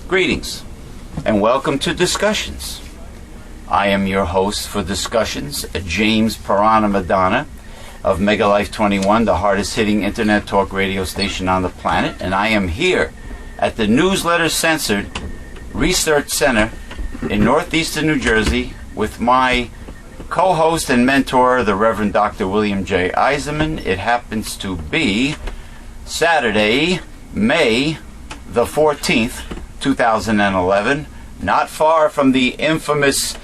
Greetings, and welcome to Discussions. I am your host for Discussions, James Piranha Madonna of Mega Life 21, the hardest-hitting internet talk radio station on the planet, and I am here at the Newsletter Censored Research Center in northeastern New Jersey with my co-host and mentor, the Reverend Dr. William J. Eisenman. It happens to be Saturday, May the 14th, 2011, not far from the infamous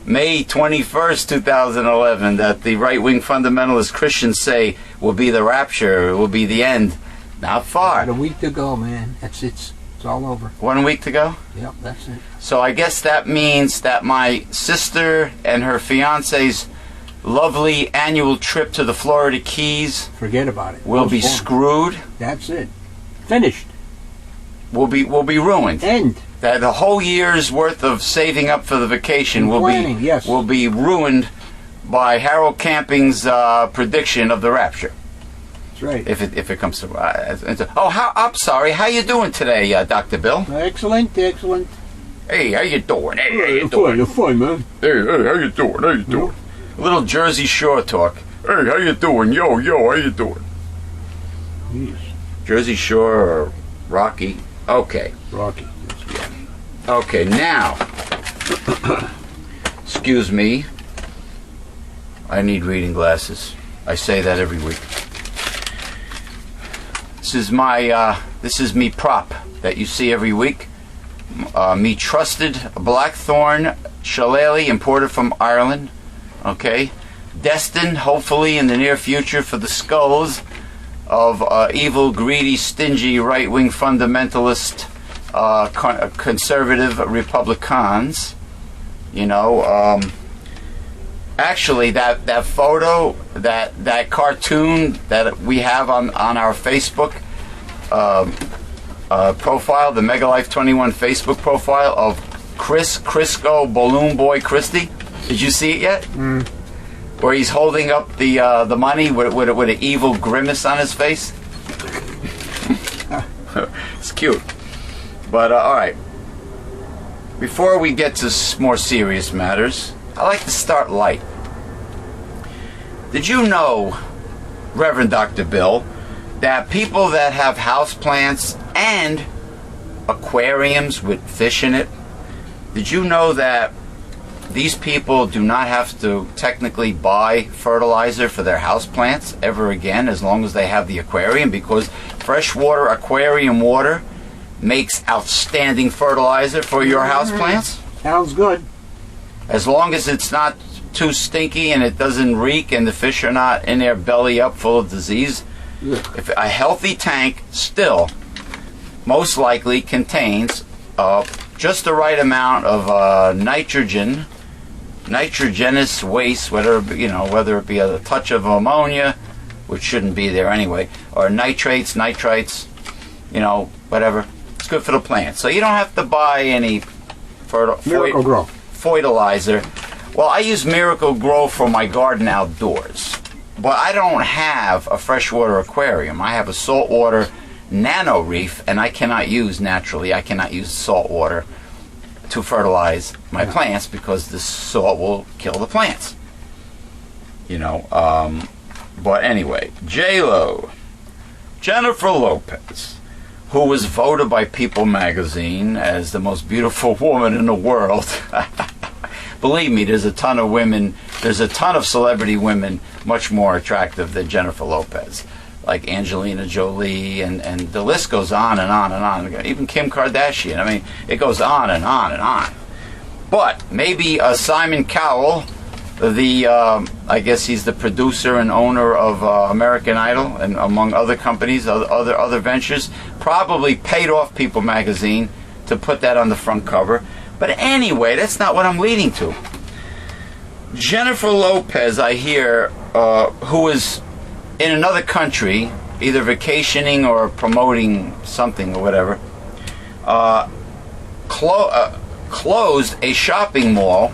May 21st, 2011, that the right-wing fundamentalist Christians say will be the rapture, will be the end. Not far. About a week to go, man. It's all over. 1 week to go? Yep, that's it. So I guess that means that my sister and her fiance's lovely annual trip to the Florida Keys, forget about it, will be screwed. That's it. Finished. Will be ruined. End. That the whole year's worth of saving up for the vacation will be ruined by Harold Camping's prediction of the rapture. That's right. If it comes to I'm sorry. How you doing today, Dr. Bill? Excellent. Hey, how you doing? Hey, how you doing? You're fine, man. Hey, how you doing? How you doing? A little Jersey Shore talk. Hey, how you doing? Yo, how you doing? Yes. Jersey Shore or Rocky? Okay. Rocky. Yeah. Okay, now, excuse me, I need reading glasses. I say that every week. This is me prop that you see every week. Me trusted Blackthorn Shillelagh, imported from Ireland. Okay? Destined, hopefully, in the near future for the skulls of evil, greedy, stingy, right-wing fundamentalist, conservative Republicans. You know, actually, that photo, that cartoon that we have on our Facebook profile, the Mega Life 21 Facebook profile of Crisco Balloon Boy Christie. Did you see it yet? Mm. Where he's holding up the money with an evil grimace on his face. It's cute. But, all right. Before we get to more serious matters, I like to start light. Did you know, Reverend Dr. Bill, that people that have houseplants and aquariums with fish in it, did you know that these people do not have to technically buy fertilizer for their houseplants ever again as long as they have the aquarium, because freshwater aquarium water makes outstanding fertilizer for your houseplants? Sounds good. As long as it's not too stinky and it doesn't reek and the fish are not in their belly up full of disease. If a healthy tank still most likely contains just the right amount of nitrogenous waste, whether it be a touch of ammonia, which shouldn't be there anyway, or nitrates, nitrites, whatever. It's good for the plant. So you don't have to buy any Miracle Grow fertilizer. Well, I use Miracle Grow for my garden outdoors, but I don't have a freshwater aquarium. I have a saltwater nano reef, and I cannot use salt water to fertilize my plants because the salt will kill the plants. But anyway, Jennifer Lopez, who was voted by People magazine as the most beautiful woman in the world. Believe me, there's a ton of celebrity women much more attractive than Jennifer Lopez, like Angelina Jolie, and the list goes on and on and on. Even Kim Kardashian. I mean, it goes on and on and on. But maybe Simon Cowell, I guess he's the producer and owner of American Idol, and among other companies, other ventures, probably paid off People magazine to put that on the front cover. But anyway, that's not what I'm leading to. Jennifer Lopez, I hear, who is in another country, either vacationing or promoting something or whatever, closed a shopping mall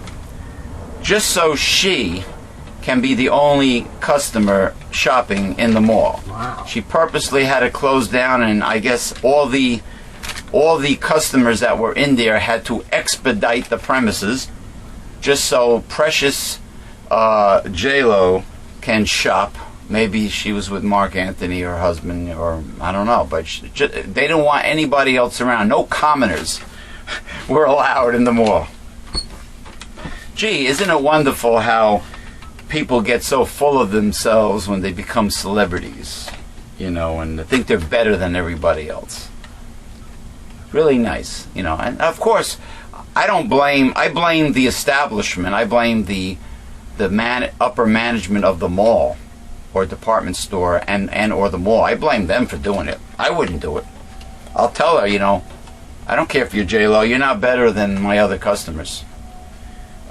just so she can be the only customer shopping in the mall. Wow. She purposely had it closed down, and I guess all the customers that were in there had to expedite the premises just so precious J-Lo can shop. Maybe she was with Mark Anthony, her husband, or I don't know, but they didn't want anybody else around. No commoners were allowed in the mall. Gee, isn't it wonderful how people get so full of themselves when they become celebrities, and think they're better than everybody else. Really nice, and of course, I blame the establishment. I blame the upper management of the mall or department store and or the mall. I blame them for doing it. I wouldn't do it. I'll tell her, I don't care if you're J-Lo, you're not better than my other customers.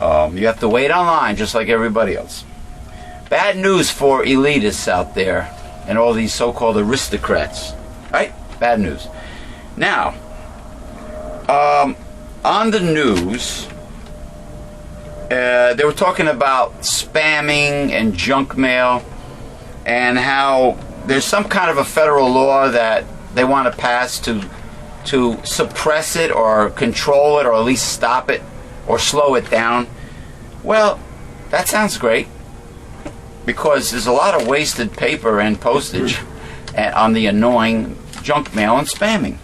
You have to wait online just like everybody else. Bad news for elitists out there and all these so-called aristocrats. Right? Bad news. Now, on the news, they were talking about spamming and junk mail and how there's some kind of a federal law that they want to pass to suppress it or control it or at least stop it or slow it down. Well, that sounds great, because there's a lot of wasted paper and postage on the annoying junk mail and spamming.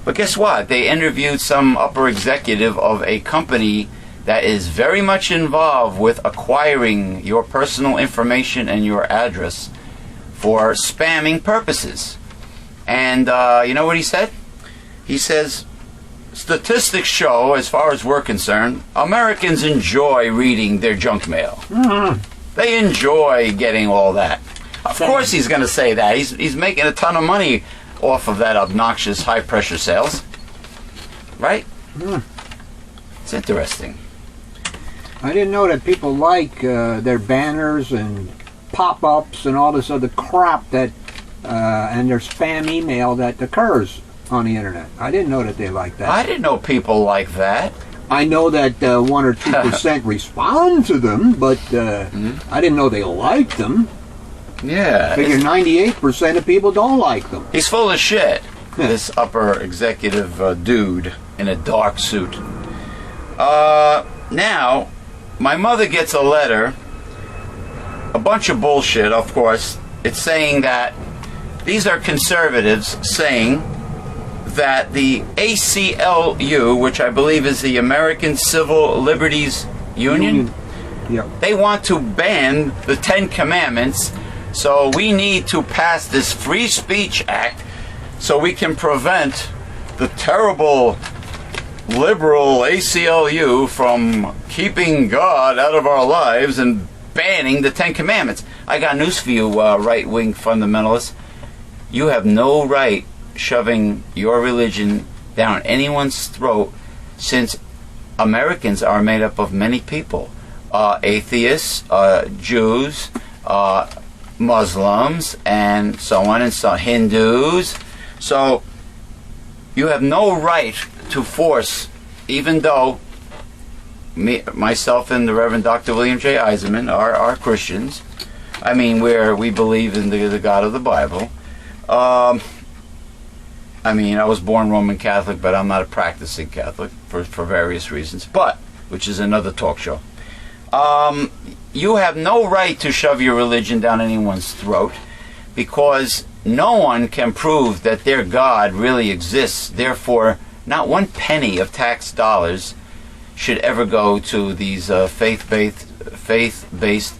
But guess what? They interviewed some upper executive of a company that is very much involved with acquiring your personal information and your address for spamming purposes. And you know what he said? He says, statistics show, as far as we're concerned, Americans enjoy reading their junk mail. Mm-hmm. They enjoy getting all that. Of course he's going to say that. He's making a ton of money off of that obnoxious high-pressure sales. Right? Mm. It's interesting. I didn't know that people like their banners and pop-ups and all this other crap that and their spam email that occurs on the internet. I didn't know that they like that. I didn't know people like that. I know that 1 or 2% respond to them, but I didn't know they liked them. Yeah. I figure 98% of people don't like them. He's full of shit. This upper executive dude in a dark suit. Now, my mother gets a letter, a bunch of bullshit, of course. It's saying that these are conservatives saying that the ACLU, which I believe is the American Civil Liberties Union, Yep. They want to ban the 10 Commandments, so we need to pass this Free Speech Act so we can prevent the terrible liberal ACLU from keeping God out of our lives and banning the 10 Commandments. I got news for you, right-wing fundamentalists. You have no right shoving your religion down anyone's throat, since Americans are made up of many people. Atheists, Jews, Muslims, and so on and so, Hindus. So you have no right to force, even though myself and the Reverend Dr. William J. Eisenman are Christians. I mean, we believe in the God of the Bible. I mean, I was born Roman Catholic, but I'm not a practicing Catholic for various reasons, which is another talk show. you have no right to shove your religion down anyone's throat, because no one can prove that their God really exists. Therefore, not one penny of tax dollars should ever go to these faith-based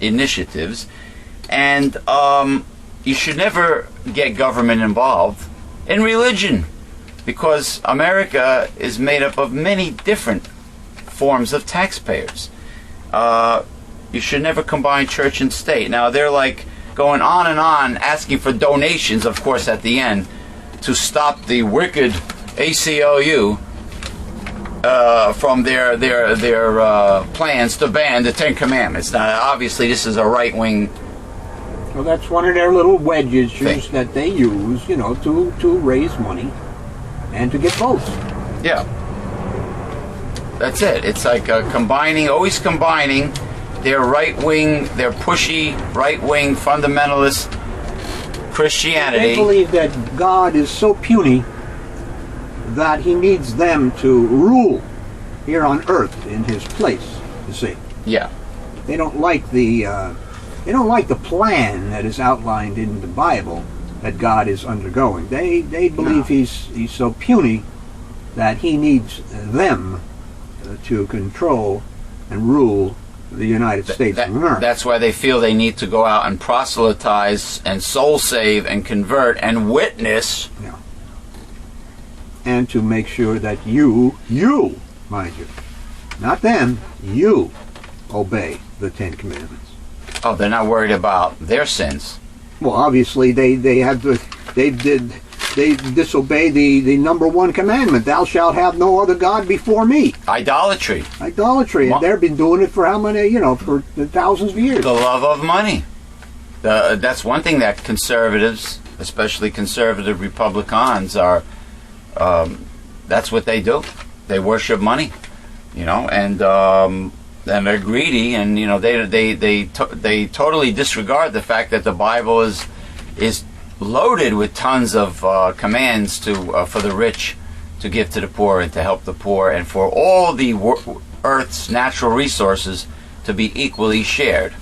initiatives. And you should never get government involved in religion, because America is made up of many different forms of taxpayers. You should never combine church and state. Now, they're like going on and on, asking for donations, of course, at the end, to stop the wicked ACLU from their plans to ban the Ten Commandments. Now, obviously, this is a right-wing. Well, that's one of their little wedges that they use, to raise money and to get votes. Yeah. That's it. It's like always combining their right-wing, their pushy right-wing fundamentalist Christianity. They believe that God is so puny that he needs them to rule here on earth in his place, you see. Yeah. They don't like the plan that is outlined in the Bible that God is undergoing. They believe he's so puny that he needs them to control and rule the United States of America. That's why they feel they need to go out and proselytize and soul save and convert and witness. Yeah. And to make sure that you, mind you, not them, you obey the Ten Commandments. Oh, they're not worried about their sins. Well, obviously they disobey the number one commandment: thou shalt have no other God before me. Idolatry. And they've been doing it for how many, for thousands of years. The love of money. That's one thing that conservatives, especially conservative Republicans, are. That's what they do. They worship money, and they're greedy, and they totally disregard the fact that the Bible is loaded with tons of commands for the rich to give to the poor and to help the poor, and for all the Earth's natural resources to be equally shared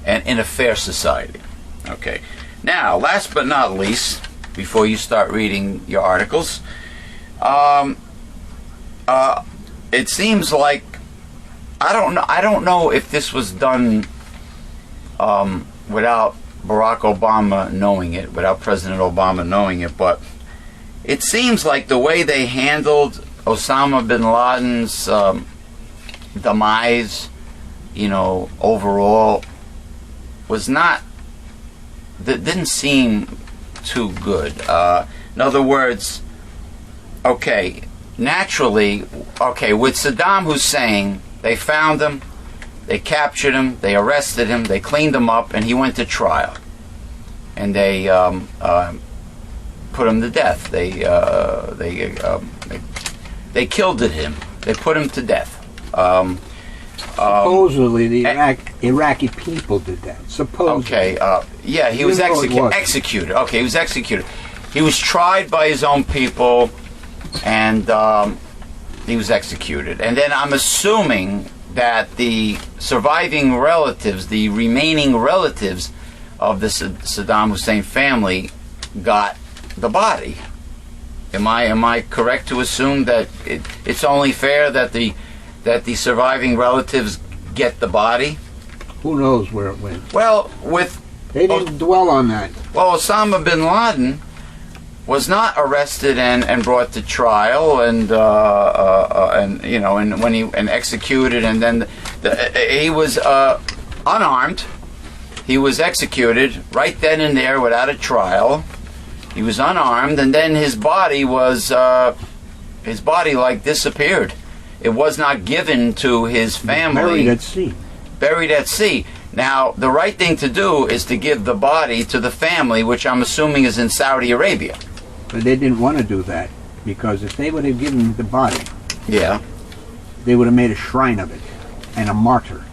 and in a fair society. Okay. Now, last but not least, before you start reading your articles, it seems like I don't know if this was done without Barack Obama knowing it, without President Obama knowing it, but it seems like the way they handled Osama bin Laden's demise, overall, didn't seem too good. In other words, naturally, with Saddam Hussein, they found him, they captured him, they arrested him, they cleaned him up, and he went to trial. And they put him to death. They killed him. They put him to death. Supposedly, the Iraqi people did that. Supposedly. Yeah, he was executed. Okay, he was executed. He was tried by his own people, and he was executed. And then I'm assuming that the surviving relatives, the remaining relatives of the Saddam Hussein family, got the body. Am I correct to assume that it's only fair that the surviving relatives get the body? Who knows where it went? Well, they didn't dwell on that. Well, Osama bin Laden was not arrested and brought to trial and executed, and then he was unarmed. He was executed right then and there without a trial. He was unarmed, and then his body disappeared. It was not given to his family. Buried at sea. Now, the right thing to do is to give the body to the family, which I'm assuming is in Saudi Arabia. But they didn't want to do that, because if they would have given the body, they would have made a shrine of it and a martyr.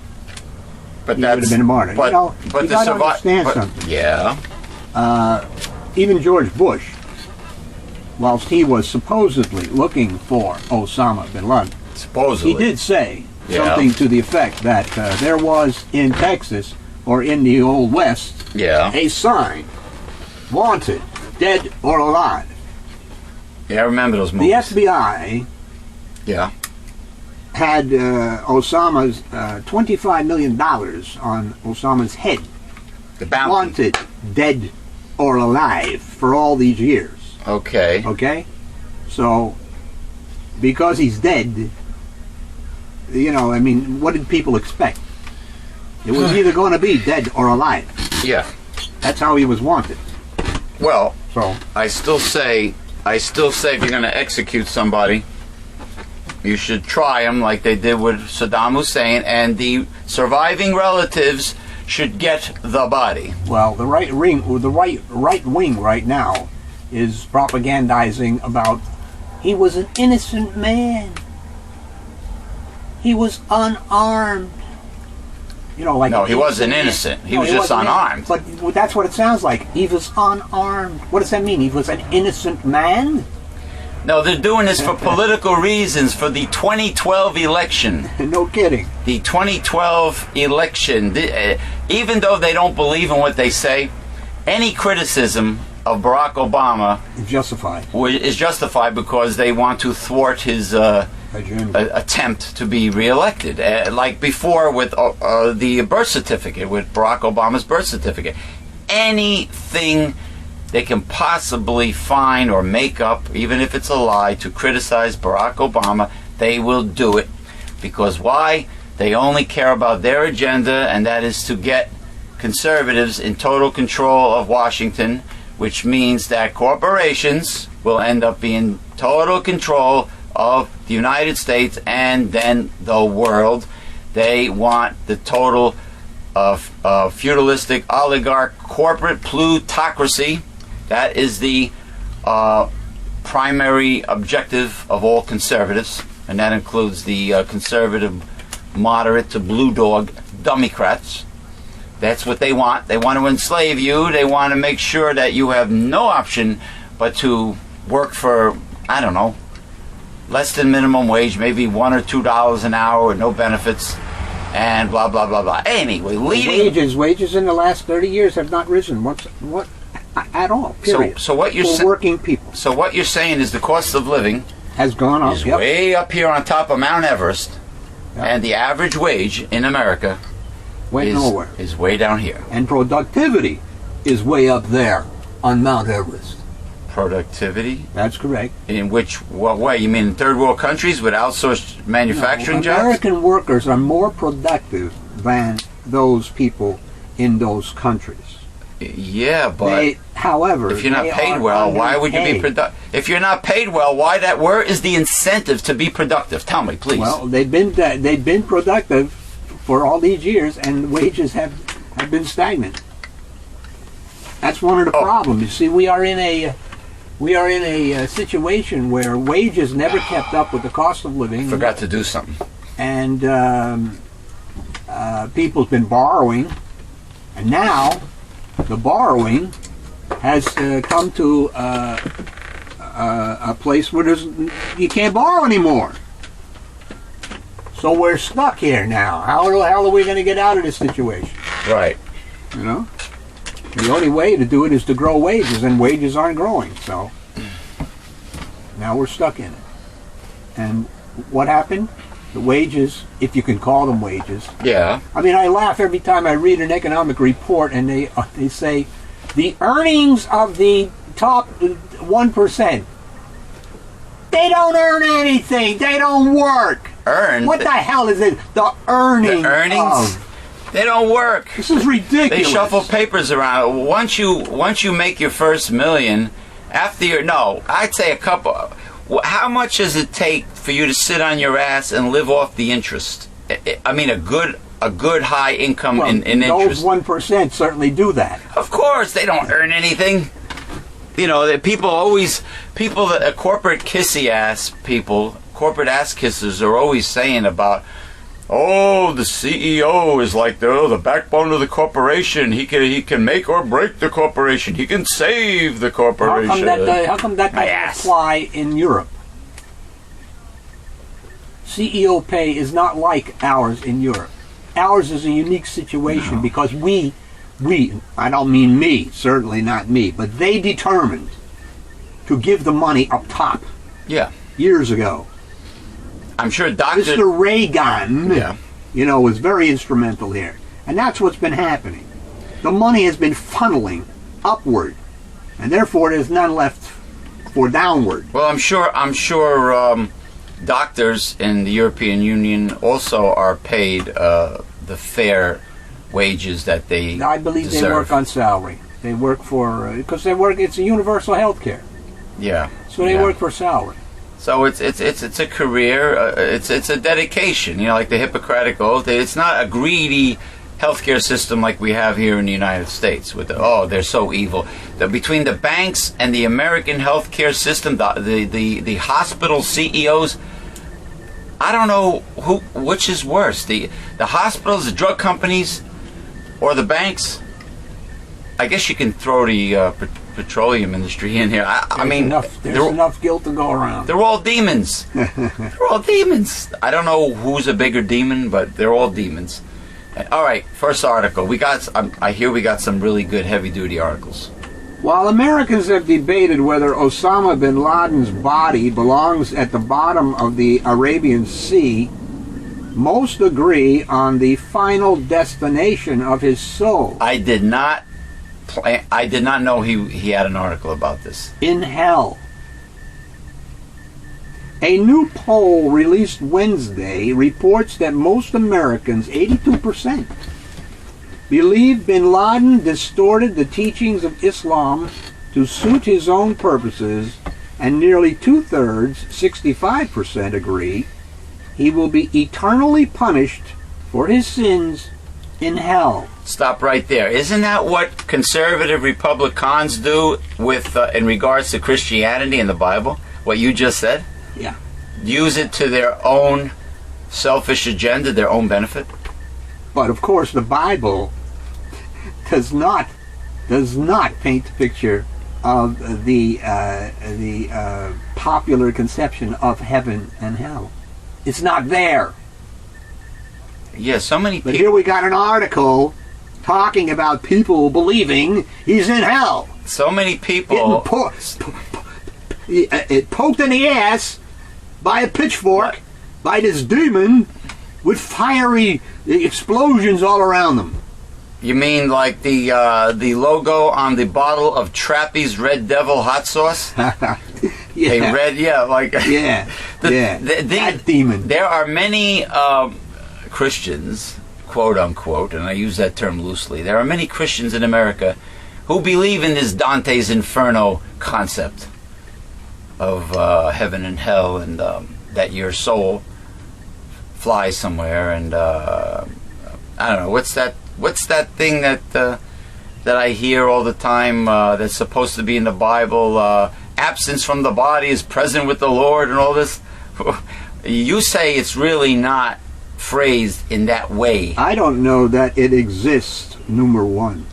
But he would have been a martyr. But you got to understand something. Yeah. Even George Bush, whilst he was supposedly looking for Osama bin Laden, supposedly, he did say Yeah. something to the effect that there was in Texas or in the Old West Yeah. a sign, wanted, dead or alive. Yeah, I remember those The movies. FBI Yeah. had Osama's $25 million on Osama's head. The bounty. Wanted, dead or alive for all these years. Okay. Okay? So, because he's dead, I mean, what did people expect? It was either going to be dead or alive. Yeah. That's how he was wanted. Well, So, I still say if you're going to execute somebody, you should try them like they did with Saddam Hussein, and the surviving relatives should get the body. well, the right wing right now is propagandizing about he was an innocent man. He was unarmed. Like No, he wasn't innocent. He was just wasn't unarmed. innocent. But that's what it sounds like. He was unarmed. What does that mean? He was an innocent man? No, they're doing this for political reasons for the 2012 election. No kidding. The 2012 election, even though they don't believe in what they say, any criticism of Barack Obama Justified. is justified because they want to thwart his attempt to be reelected. Like before with the birth certificate, with Barack Obama's birth certificate. Anything they can possibly find or make up, even if it's a lie, to criticize Barack Obama, they will do it. Because why? They only care about their agenda, and that is to get conservatives in total control of Washington, which means that corporations will end up being total control of the United States and then the world. They want the total feudalistic oligarch corporate plutocracy. That is the primary objective of all conservatives, and that includes the conservative moderate to blue dog Democrats. That's what they want. They want to enslave you. They want to make sure that you have no option but to work for, I don't know, less than minimum wage, maybe $1 or $2 an hour with no benefits, and blah, blah, blah, blah. Anyway, Wages in the last 30 years have not risen at all, period. So what you're for working people. So what you're saying is the cost of living has gone up. is way up here on top of Mount Everest, and the average wage in America went nowhere. Is way down here. And productivity is way up there on Mount Everest. Productivity? That's correct. In what way? You mean in third world countries with outsourced manufacturing jobs? American workers are more productive than those people in those countries. Yeah, but however, if you're not paid well, why would you be productive? If you're not paid well, where is the incentive to be productive? Tell me, please. Well, they've been productive for all these years, and wages have been stagnant. That's one of the problems. You see, we are in a situation where wages never kept up with the cost of living. Forgot to do something. And people's been borrowing, and now the borrowing has come to a place where you can't borrow anymore. So we're stuck here now. How the hell are we going to get out of this situation? Right. The only way to do it is to grow wages, and wages aren't growing. So now we're stuck in it. And what happened? The wages, if you can call them wages. Yeah. I mean, I laugh every time I read an economic report and they say the earnings of the top 1%. They don't earn anything. They don't work. What the hell is it? The earnings. The earnings? They don't work. This is ridiculous. They shuffle papers around. Once you make your first million, I'd say a couple. How much does it take for you to sit on your ass and live off the interest? I mean, a good high income in interest. Those 1% certainly do that. Of course, they don't earn anything. That corporate kissy ass people, corporate ass kissers are always saying about, the CEO is like the backbone of the corporation. He can make or break the corporation. He can save the corporation. How come that doesn't apply in Europe? CEO pay is not like ours in Europe. Ours is a unique situation because we, I don't mean me, certainly not me, but they determined to give the money up top. Yeah. Years ago. I'm sure Dr. Mr. Reagan, was very instrumental here. And that's what's been happening. The money has been funneling upward, and therefore there's none left for downward. Well, I'm sure doctors in the European Union also are paid the fair wages that they I believe deserve. They work on salary. They work for because it's a universal health care. Yeah. So they work for salary. So it's a career. It's a dedication. Like the Hippocratic Oath. It's not a greedy healthcare system like we have here in the United States. With they're so evil. Between the banks and the American healthcare system, the hospital CEOs. I don't know which is worse. The hospitals, the drug companies, or the banks. I guess you can throw the petroleum industry in here. I mean, there's enough guilt to go around. They're all demons. They're all demons. I don't know who's a bigger demon, but they're all demons. All right, first article. I hear we got some really good heavy-duty articles. While Americans have debated whether Osama bin Laden's body belongs at the bottom of the Arabian Sea, most agree on the final destination of his soul. I did not know he had an article about this. In hell. A new poll released Wednesday reports that most Americans, 82%, believe bin Laden distorted the teachings of Islam to suit his own purposes, and nearly two-thirds, 65%, agree he will be eternally punished for his sins in hell. Stop right there. Isn't that what conservative Republicans do with in regards to Christianity and the Bible? What you just said? Yeah. Use it to their own selfish agenda, their own benefit? But of course the Bible does not paint the picture of the popular conception of heaven and hell. It's not there. Yeah, so many people. But here we got an article talking about people believing he's in hell. So many people poked in the ass by a pitchfork by this demon with fiery explosions all around them. You mean like the logo on the bottle of Trappy's Red Devil hot sauce? Yeah. That demon. There are many Christians, quote unquote, and I use that term loosely. There are many Christians in America who believe in this Dante's Inferno concept of heaven and hell, and that your soul flies somewhere, and I don't know, what's that thing that I hear all the time that's supposed to be in the Bible? Absence from the body is present with the Lord, and all this. You say it's really not phrased in that way. I don't know that it exists. Number one.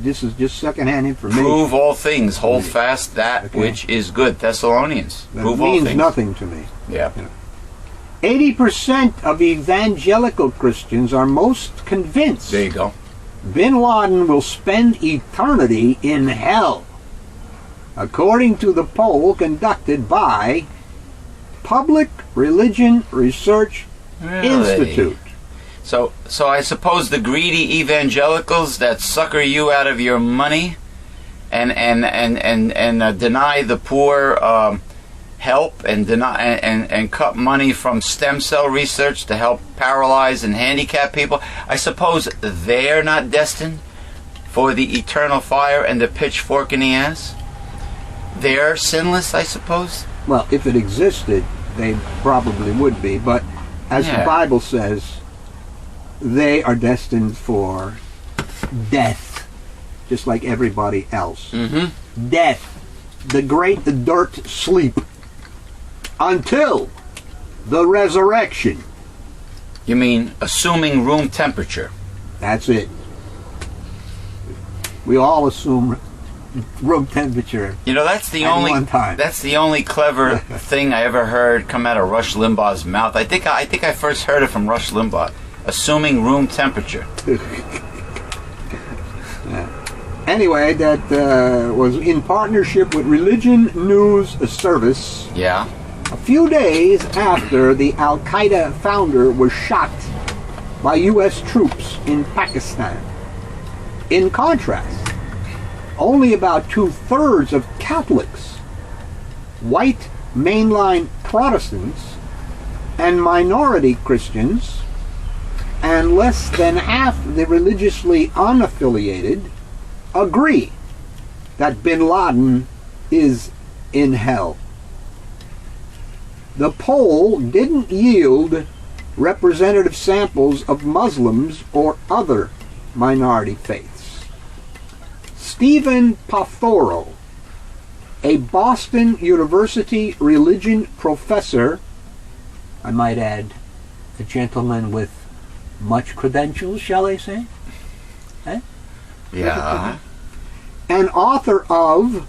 This is just secondhand information. Prove all things, hold fast that which is good. Thessalonians. That Prove all means things. nothing to me. Yeah. 80% of evangelical Christians are most convinced There you go. bin Laden will spend eternity in hell, according to the poll conducted by Public Religion Research Institute. So I suppose the greedy evangelicals that sucker you out of your money and deny the poor help, and deny and cut money from stem cell research to help paralyze and handicap people, I suppose they're not destined for the eternal fire and the pitchfork in the ass? They're sinless, I suppose? Well, if it existed, they probably would be, but as the Bible says, they are destined for death, just like everybody else. Mm-hmm. Death, the great dirt sleep, until the resurrection. You mean assuming room temperature? That's it. We all assume room temperature. You know, that's the At only one time. that's the only clever thing I ever heard come out of Rush Limbaugh's mouth. I think I first heard it from Rush Limbaugh, assuming room temperature. Anyway, that was in partnership with Religion News Service. Yeah. A few days after the Al-Qaeda founder was shot by U.S. troops in Pakistan. In contrast, only about 2/3 of Catholics, white mainline Protestants, and minority Christians, and less than half the religiously unaffiliated agree that bin Laden is in hell. The poll didn't yield representative samples of Muslims or other minority faiths. Stephen Pathoro, a Boston University religion professor, I might add, a gentleman with much credentials, shall I say? Yeah. And author of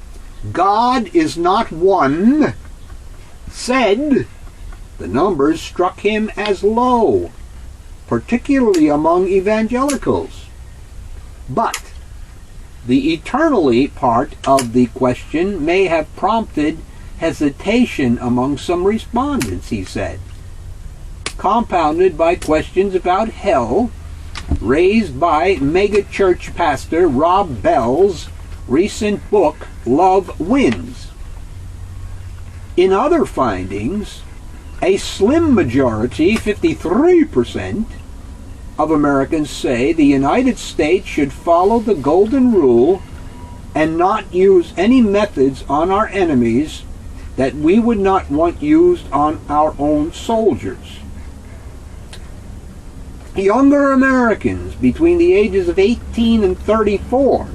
God is Not One, said the numbers struck him as low, particularly among evangelicals. But the eternally part of the question may have prompted hesitation among some respondents, he said, compounded by questions about hell raised by megachurch pastor Rob Bell's recent book, Love Wins. In other findings, a slim majority, 53%, of Americans say the United States should follow the Golden Rule and not use any methods on our enemies that we would not want used on our own soldiers. Younger Americans between the ages of 18 and 34,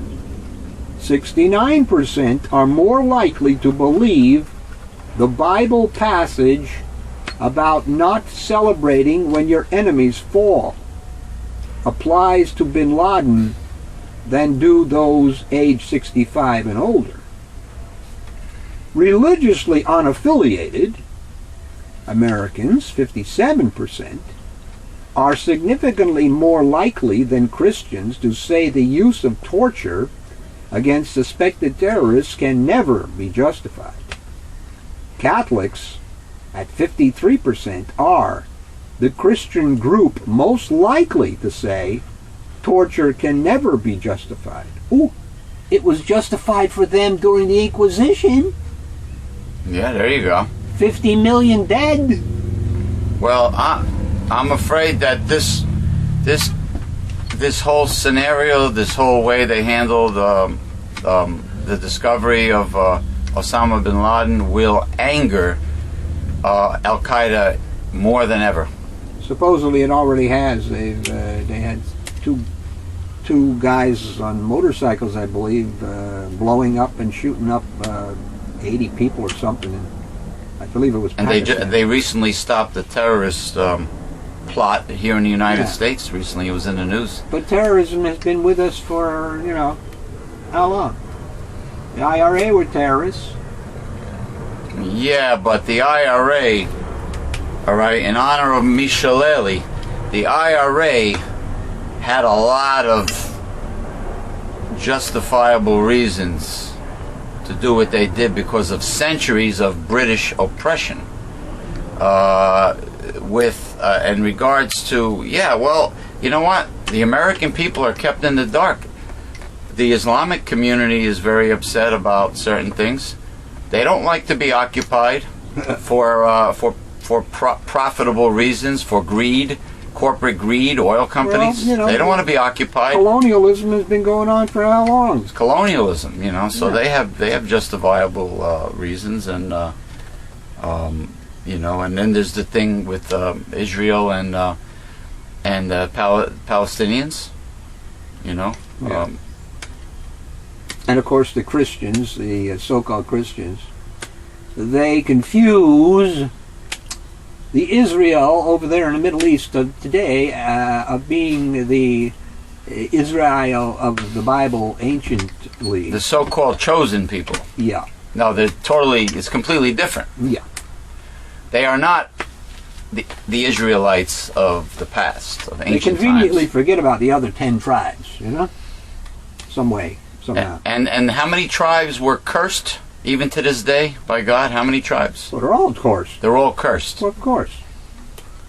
69% are more likely to believe the Bible passage about not celebrating when your enemies fall applies to bin Laden than do those age 65 and older. Religiously unaffiliated Americans, 57%, are significantly more likely than Christians to say the use of torture against suspected terrorists can never be justified. Catholics, at 53%, are the Christian group most likely to say torture can never be justified. Ooh, it was justified for them during the Inquisition. Yeah, there you go. 50 million dead. Well, I'm afraid that this whole scenario, this whole way they handled the discovery of Osama bin Laden will anger Al Qaeda more than ever. Supposedly, it already has. They had two guys on motorcycles, I believe, blowing up and shooting up 80 people or something. And I believe it was. And they recently stopped the terrorist plot here in the United States. Recently, it was in the news. But terrorism has been with us for how long? The IRA were terrorists. Yeah, but the IRA, all right, in honor of Michelele, the IRA had a lot of justifiable reasons to do what they did because of centuries of British oppression. In regards to, well, you know what? The American people are kept in the dark. The Islamic community is very upset about certain things. They don't like to be occupied for profitable reasons, for greed, corporate greed, oil companies. Well, they don't want to be occupied. Colonialism has been going on for how long? It's colonialism, so they have justifiable reasons, and and then there's the thing with Israel and Palestinians, And of course the Christians, the so-called Christians, they confuse the Israel over there in the Middle East of today of being the Israel of the Bible anciently. The so-called chosen people. Yeah. No, it's completely different. Yeah. They are not the Israelites of the past, of They ancient conveniently times. forget about the other 10 tribes, you know? Some way, somehow. And how many tribes were cursed, even to this day, by God? How many tribes? Well, they're all, of course. They're all cursed. Well, of course.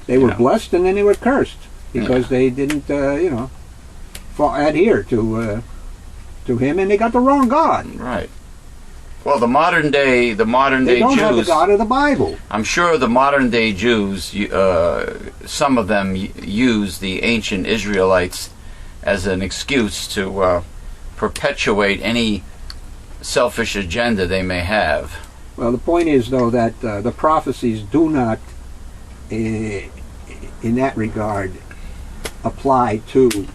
They were Yeah. blessed and then they were cursed because they didn't, adhere to him, and they got the wrong God. Right. Well, the modern day They don't have the Jews. God of the Bible. I'm sure the modern day Jews, some of them use the ancient Israelites as an excuse to perpetuate any selfish agenda they may have. Well, the point is, though, that the prophecies do not, in that regard, apply to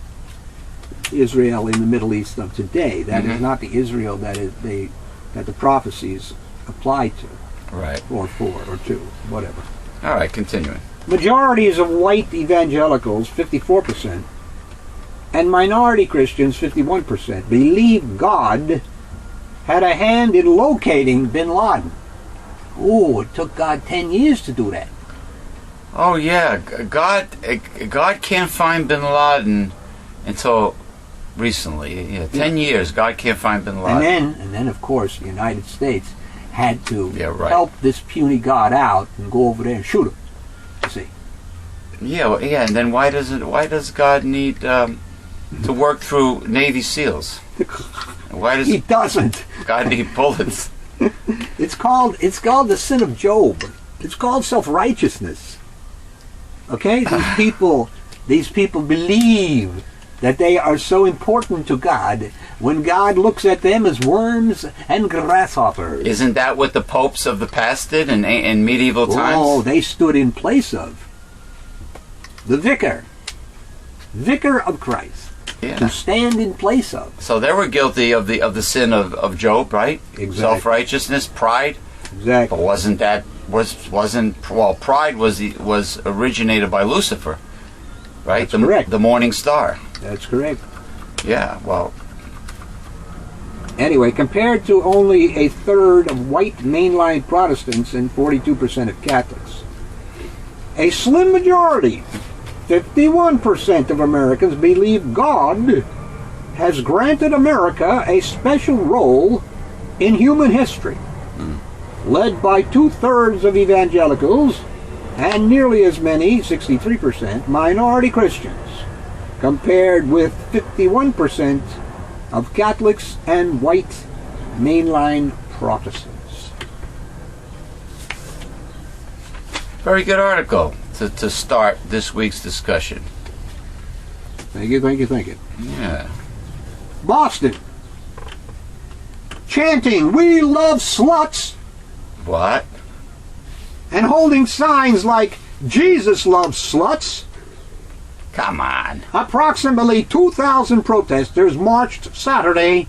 Israel in the Middle East of today. That is not the Israel that the prophecies apply to, Right. or for, or to, whatever. All right, continuing. Majorities of white evangelicals, 54%, and minority Christians, 51%, believe God had a hand in locating bin Laden. Oh, it took God 10 years to do that. Oh yeah, God can't find bin Laden until recently. Yeah, 10 years. God can't find bin Laden. And then, of course, the United States had to Yeah, right. help this puny God out and go over there and shoot him. You see, Yeah, and then why does God need to work through Navy SEALs? Why does he doesn't. God need bullets? It's called the sin of Job. It's called self-righteousness. Okay, these people believe that they are so important to God when God looks at them as worms and grasshoppers. Isn't that what the popes of the past did in medieval times? Oh, they stood in place of the vicar of Christ, Yeah. to stand in place of. So they were guilty of the sin of Job, right? Exactly. Self-righteousness, pride. Exactly. But pride was originated by Lucifer, right? That's correct. The morning star. That's correct. Yeah. Well, Anyway, compared to only a third of white mainline Protestants and 42% of Catholics, a slim majority, 51% of Americans, believe God has granted America a special role in human history, led by 2/3 of evangelicals and nearly as many, 63%, minority Christians, compared with 51% of Catholics and white mainline Protestants. very good article to start this week's discussion. Thank you, thank you, thank you. Yeah. Boston, chanting, "We love sluts," What? and holding signs like, "Jesus loves sluts." Come on. Approximately 2,000 protesters marched Saturday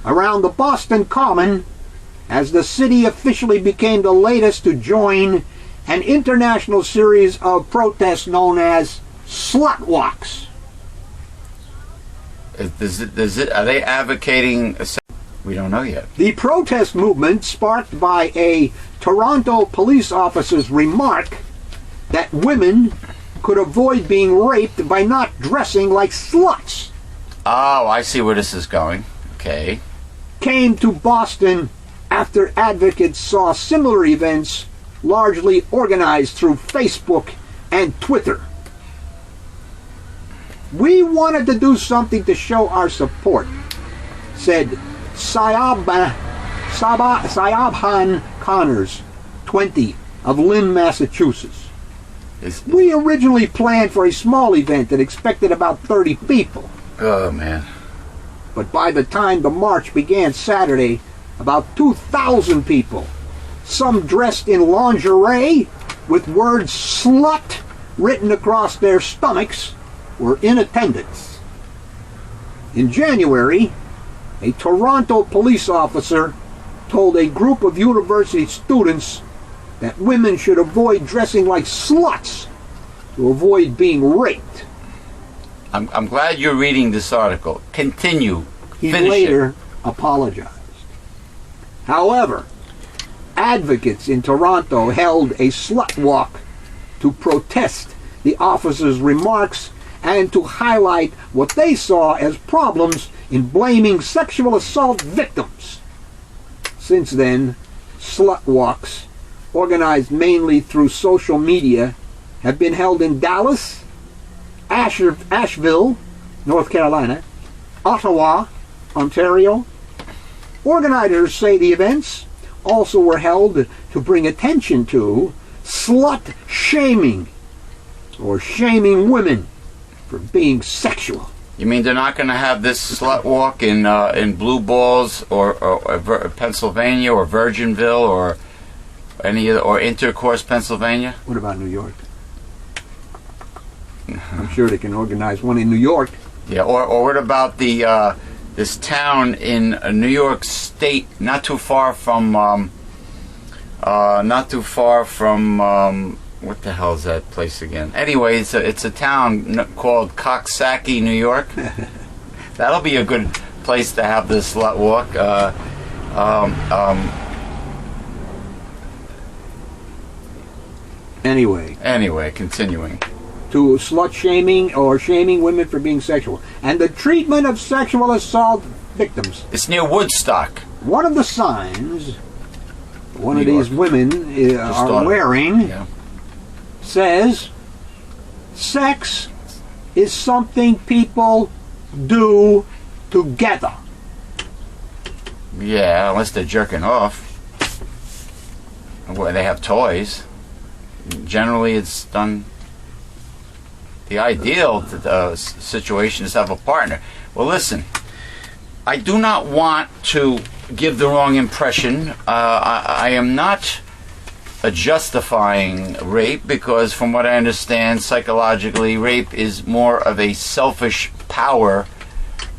around the Boston Common as the city officially became the latest to join an international series of protests known as slut walks. Are they advocating? We don't know yet. The protest movement sparked by a Toronto police officer's remark that women could avoid being raped by not dressing like sluts Oh, I see where this is going. Okay. came to Boston after advocates saw similar events largely organized through Facebook and Twitter. "We wanted to do something to show our support," said Sayabhan Connors, 20, of Lynn, Massachusetts. "We originally planned for a small event that expected about 30 people. Oh man. But by the time the march began Saturday, about 2,000 people, some dressed in lingerie with words slut written across their stomachs, were in attendance. In January, a Toronto police officer told a group of university students that women should avoid dressing like sluts to avoid being raped. I'm glad you're reading this article. Continue. He Finish later apologized. However, advocates in Toronto held a slut walk to protest the officer's remarks and to highlight what they saw as problems in blaming sexual assault victims. Since then, slut walks, organized mainly through social media, have been held in Dallas, Asheville, North Carolina, Ottawa, Ontario. Organizers say the events also were held to bring attention to slut shaming, or shaming women for being sexual. You mean they're not going to have this slut walk in Blue Balls or Pennsylvania or Virginville or or Intercourse, Pennsylvania? What about New York? I'm sure they can organize one in New York. Yeah, or what about the this town in New York State, not too far from what the hell is that place again? Anyway, it's a town called Coxsackie, New York. That'll be a good place to have this slut walk. Anyway, continuing. To slut shaming or shaming women for being sexual, and the treatment of sexual assault victims. It's near Woodstock. One of the signs one of New these York. women are wearing says, "Sex is something people do together." Yeah, unless they're jerking off. Where they have toys. Generally, it's done. The ideal situation is to have a partner. Well, listen, I do not want to give the wrong impression. I am not justifying rape because, from what I understand, psychologically, rape is more of a selfish power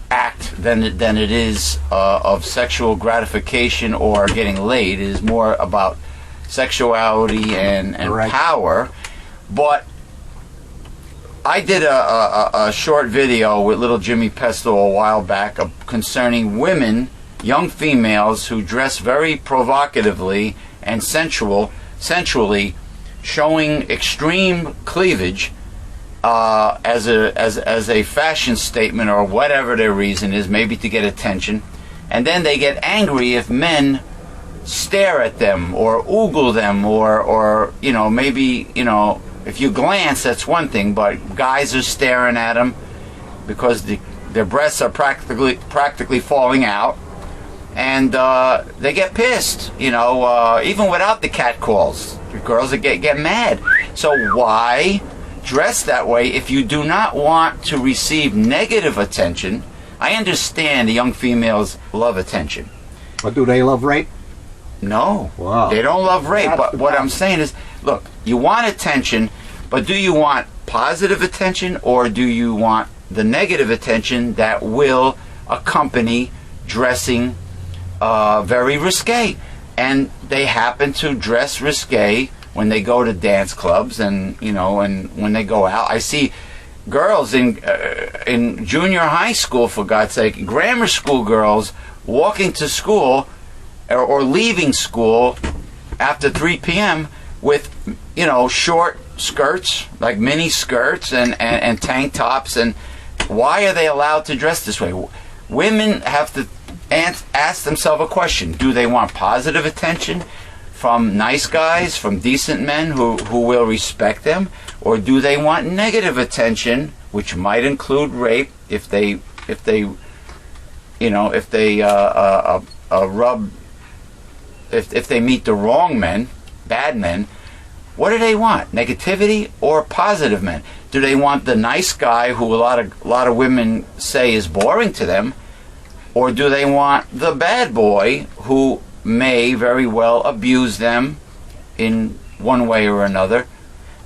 act than it is of sexual gratification or getting laid. It is more about sexuality and power. But I did a short video with little Jimmy Pesto a while back concerning women, young females who dress very provocatively and sensually, showing extreme cleavage as a fashion statement or whatever their reason is, maybe to get attention, and then they get angry if men stare at them or oogle them or maybe if you glance, that's one thing, but guys are staring at them because their breasts are practically falling out, and they get pissed. Even without the catcalls, the girls get mad. So why dress that way if you do not want to receive negative attention? I understand the young females love attention. But do they love rape? No. Wow. They don't love rape. But what I'm saying is, look, you want attention, but do you want positive attention or do you want the negative attention that will accompany dressing very risque? And they happen to dress risque when they go to dance clubs and when they go out. I see girls in junior high school, for God's sake, grammar school girls walking to school or leaving school after 3 p.m. with short skirts, like mini skirts and tank tops. And why are they allowed to dress this way? Women have to ask themselves a question. Do they want positive attention from nice guys, from decent men who will respect them, or do they want negative attention, which might include rape if they if they meet the wrong men, bad men? What do they want? Negativity or positive men? Do they want the nice guy who a lot of women say is boring to them, or do they want the bad boy who may very well abuse them in one way or another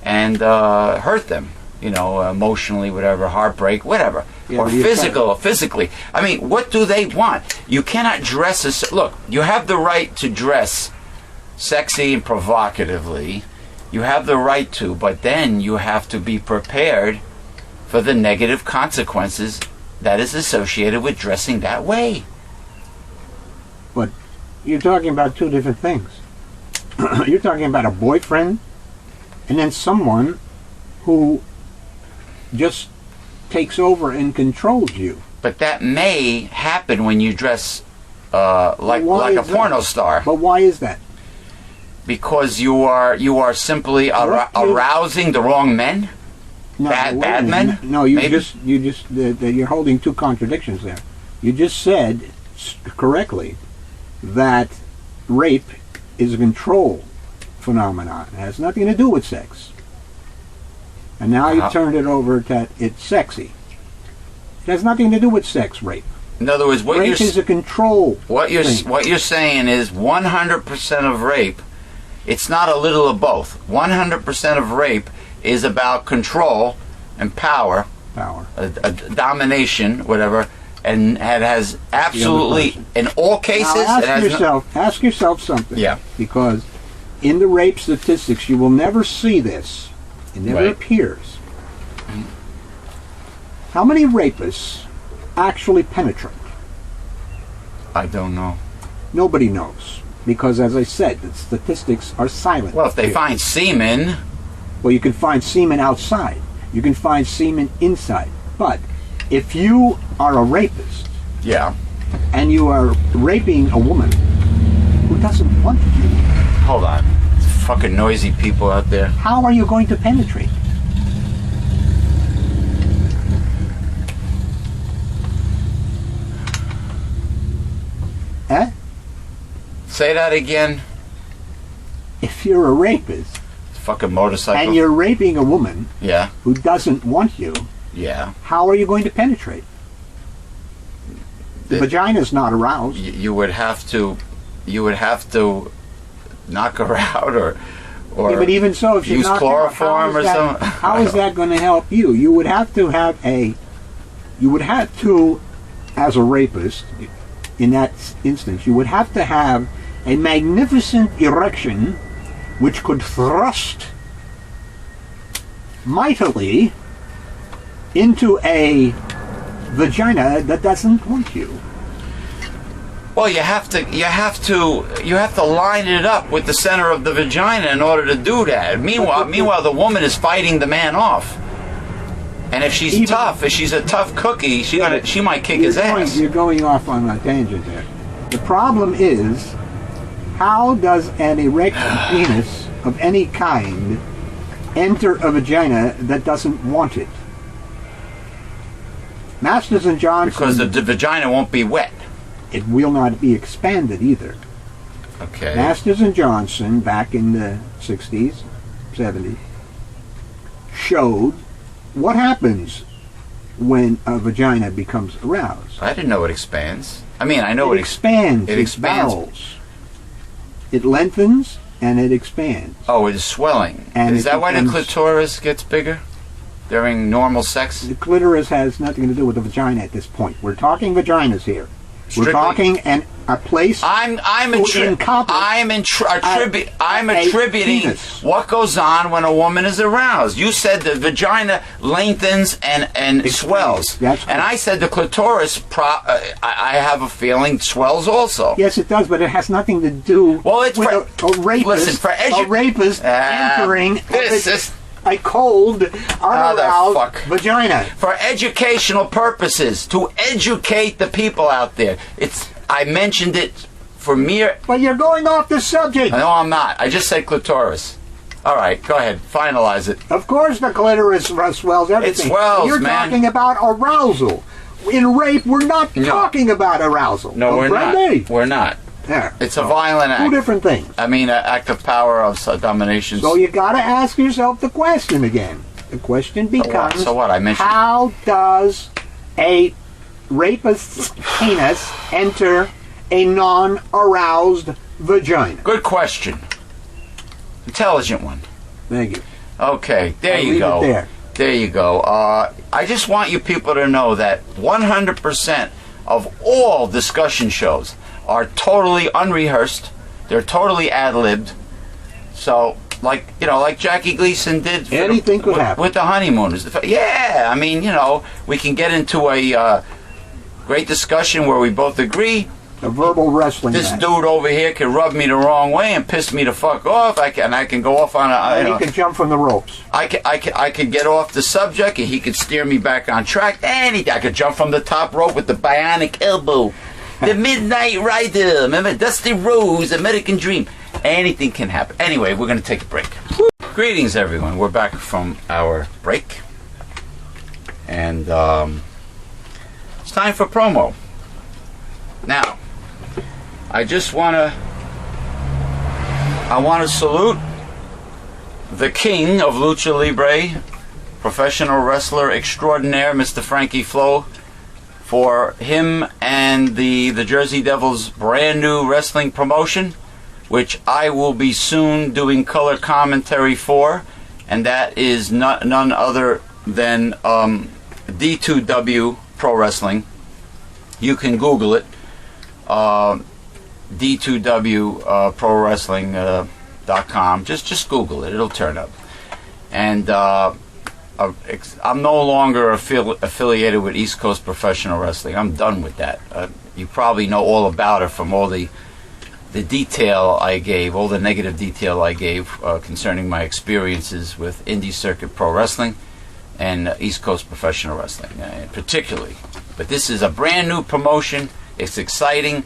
and hurt them, emotionally, whatever, heartbreak, whatever, or physically? I mean, what do they want? You cannot dress look, you have the right to dress sexy and provocatively. You have the right to, but then you have to be prepared for the negative consequences that is associated with dressing that way. But you're talking about two different things. You're talking about a boyfriend and then someone who just takes over and controls you. But that may happen when you dress like a porno star. But why is that? Because you are simply arousing the wrong men. No, bad men. No, you're holding two contradictions there. You just said correctly that rape is a control phenomenon. It has nothing to do with sex. And now you've turned it over that it's sexy. It has nothing to do with sex, rape. In other words, rape is a control What you're saying is 100% of rape, it's not a little of both. 100% of rape is about control and power. A domination, whatever, and it has absolutely, in all cases, now ask yourself something. Yeah. Because in the rape statistics, you will never see this. It never appears. How many rapists actually penetrate? I don't know. Nobody knows. Because, as I said, the statistics are silent. Well, if they find semen... Well, you can find semen outside. You can find semen inside. But if you are a rapist... Yeah. And you are raping a woman who doesn't want you... Hold on. It's fucking noisy people out there. How are you going to penetrate? Eh? Say that again. If you're a rapist... Fucking motorcycle. And you're raping a woman... Yeah. Who doesn't want you... Yeah. How are you going to penetrate? The vagina's not aroused. You would have to knock her out or but even so, if you use chloroform or something. How is that going to help you? You would have to, as a rapist, in that instance, you would have to have a magnificent erection which could thrust mightily into a vagina that doesn't want you. Well, you have to line it up with the center of the vagina in order to do that. Meanwhile, the woman is fighting the man off. And if she's tough, if she's a tough cookie, she might kick his ass. You're going off on a tangent there. The problem is, how does an erect penis of any kind enter a vagina that doesn't want it? Masters and Johnson... Because the vagina won't be wet. It will not be expanded either. Okay. Masters and Johnson, back in the 60s, 70s, showed what happens when a vagina becomes aroused. I didn't know it expands. I mean, I know it expands. It expands. Barrels. It lengthens and it expands. Oh, it is swelling. And is that why the clitoris gets bigger during normal sex? The clitoris has nothing to do with the vagina at this point. We're talking vaginas here. We're talking a place. I'm attributing what goes on when a woman is aroused. You said the vagina lengthens and swells, and I said the clitoris. I have a feeling swells also. Yes, it does, but it has nothing to do with a rapist. A rapist entering a cold, unaroused vagina. For educational purposes, to educate the people out there. I mentioned it for mere... But you're going off the subject. No, I'm not. I just said clitoris. All right, go ahead. Finalize it. Of course the clitoris swells everything. It swells, You're man. Talking about arousal. In rape, we're not talking about arousal. No, we're not. We're not. There. It's a violent act. Two different things. I mean, an act of power of domination. So you got to ask yourself the question again. The question becomes: So what? I mentioned. How does a rapist's penis enter a non-aroused vagina? Good question. Intelligent one. Thank you. Okay, there you go. There you go. I just want you people to know that 100% of all discussion shows are totally unrehearsed. They're totally ad-libbed. So like Jackie Gleason did. Anything could happen with the honeymooners. Yeah, I mean, we can get into a great discussion where we both agree. A verbal wrestling This match. dude over here can rub me the wrong way and piss me the fuck off. I can go off on a. He can jump from the ropes. I could get off the subject and he could steer me back on track. I could jump from the top rope with the bionic elbow. The Midnight Rider, remember Dusty Rose, American Dream. Anything can happen. Anyway, we're going to take a break. Greetings, everyone. We're back from our break. And it's time for promo. Now, I want to salute the king of Lucha Libre, professional wrestler extraordinaire, Mr. Frankie Flo, for him and the Jersey Devils' brand new wrestling promotion, which I will be soon doing color commentary for, and that is none other than D2W Pro Wrestling. You can Google it, D2W Pro Wrestling.com. Just Google it; it'll turn up. And I'm no longer affiliated with East Coast Professional Wrestling. I'm done with that. You probably know all about it from all the detail I gave, all the negative detail I gave concerning my experiences with Indie Circuit Pro Wrestling and East Coast Professional Wrestling, particularly. But this is a brand new promotion. It's exciting.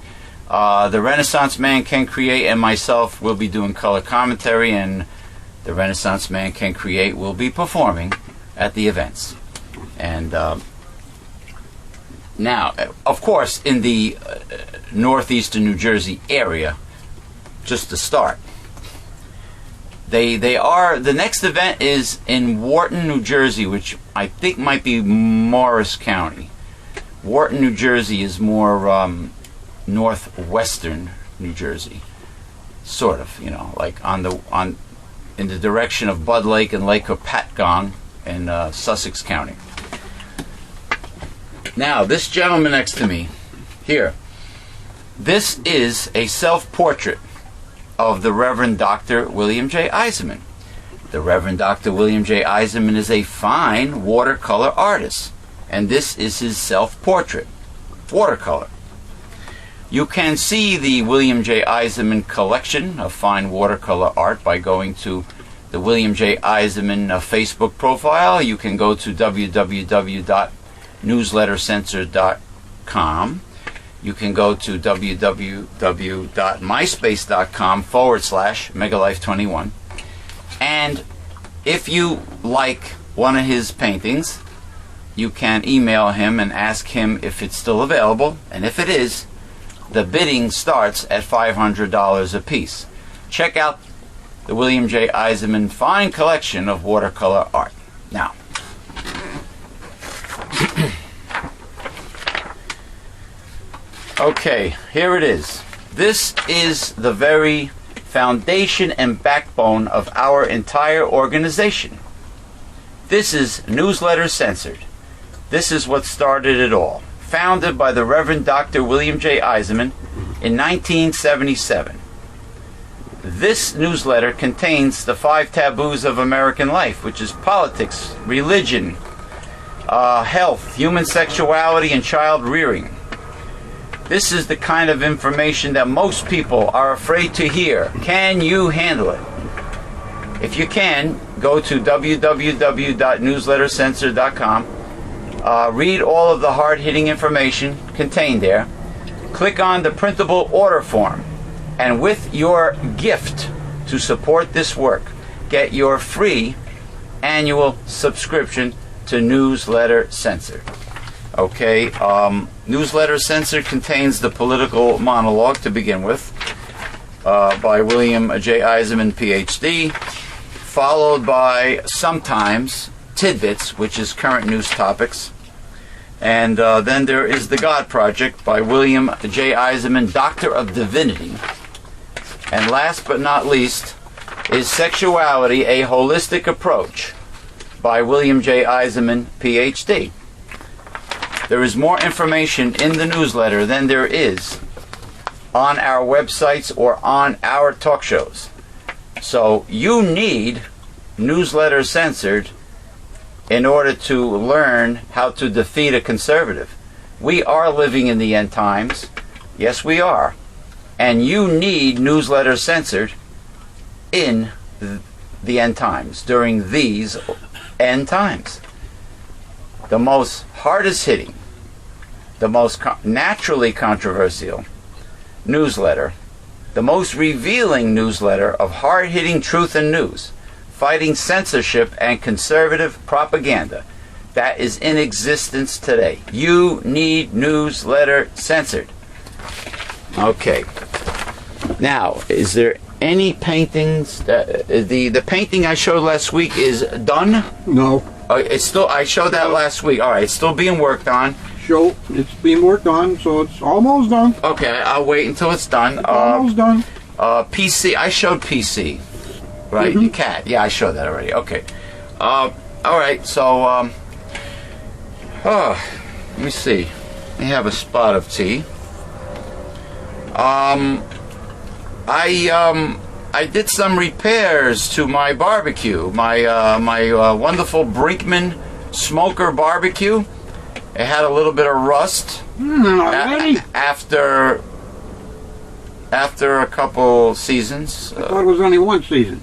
The Renaissance Man Can Create and myself will be doing color commentary, and the Renaissance Man Can Create will be performing at the events. And now, of course, in the northeastern New Jersey area, just to start, they are, the next event is in Wharton, New Jersey, which I think might be Morris County. Wharton, New Jersey is more northwestern New Jersey, sort of, like in the direction of Bud Lake and Lake Hopatcong in Sussex County. Now, this gentleman next to me here, this is a self-portrait of the Reverend Dr. William J. Eisenman. The Reverend Dr. William J. Eisenman is a fine watercolor artist, and this is his self-portrait, watercolor. You can see the William J. Eisenman collection of fine watercolor art by going to the William J. Eisenman Facebook profile. You can go to www.newslettercensor.com. You can go to www.myspace.com/Megalife21. And if you like one of his paintings, you can email him and ask him if it's still available. And if it is, the bidding starts at $500 a piece. Check out the William J. Eisenman fine collection of watercolor art. Now, okay, here it is. This is the very foundation and backbone of our entire organization. This is Newsletter Censored. This is what started it all. Founded by the Reverend Dr. William J. Eisenman in 1977. This newsletter contains the 5 taboos of American life, which is politics, religion, health, human sexuality, and child rearing. This is the kind of information that most people are afraid to hear. Can you handle it? If you can, go to www.newslettercensor.com. Read all of the hard-hitting information contained there. Click on the printable order form. And with your gift to support this work, get your free annual subscription to Newsletter Censored. Okay, Newsletter Censored contains the political monologue to begin with by William J. Eisenman, Ph.D., followed by sometimes tidbits, which is current news topics. And then there is The God Project by William J. Eisenman, Doctor of Divinity. And last but not least is Sexuality, A Holistic Approach by William J. Eisenman, Ph.D. There is more information in the newsletter than there is on our websites or on our talk shows. So you need Newsletter Censored in order to learn how to defeat a conservative. We are living in the end times. Yes, we are. And you need Newsletter Censored in the end times, during these end times. The most hardest hitting, the most naturally controversial newsletter, the most revealing newsletter of hard-hitting truth and news, fighting censorship and conservative propaganda that is in existence today. You need Newsletter Censored. Okay. Now, is there any paintings? The painting I showed last week is done? No. It's still. I showed that last week. All right, it's still being worked on. It's being worked on, so it's almost done. Okay, I'll wait until it's done. Almost done. PC. I showed PC. Right, the cat. Yeah, I showed that already. Okay. All right. So, let me see. I have a spot of tea. I did some repairs to my barbecue, my wonderful Brinkman smoker barbecue. It had a little bit of rust after a couple seasons. I thought it was only one season.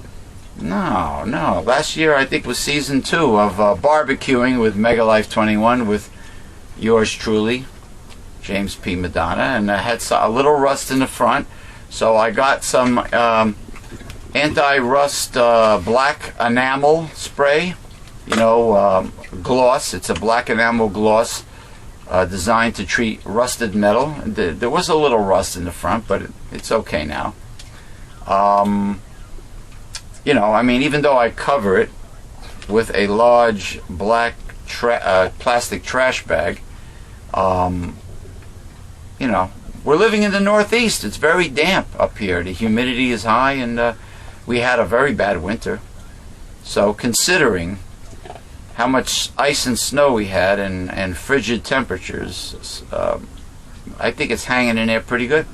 No. Last year I think was season 2 of barbecuing with Mega Life 21 with yours truly, James P. Madonna, and I had a little rust in the front. So I got some anti-rust black enamel spray, gloss. It's a black enamel gloss designed to treat rusted metal. There was a little rust in the front, but it's okay now. Even though I cover it with a large black plastic trash bag, we're living in the Northeast. It's very damp up here. The humidity is high, and we had a very bad winter. So considering how much ice and snow we had and frigid temperatures, I think it's hanging in there pretty good.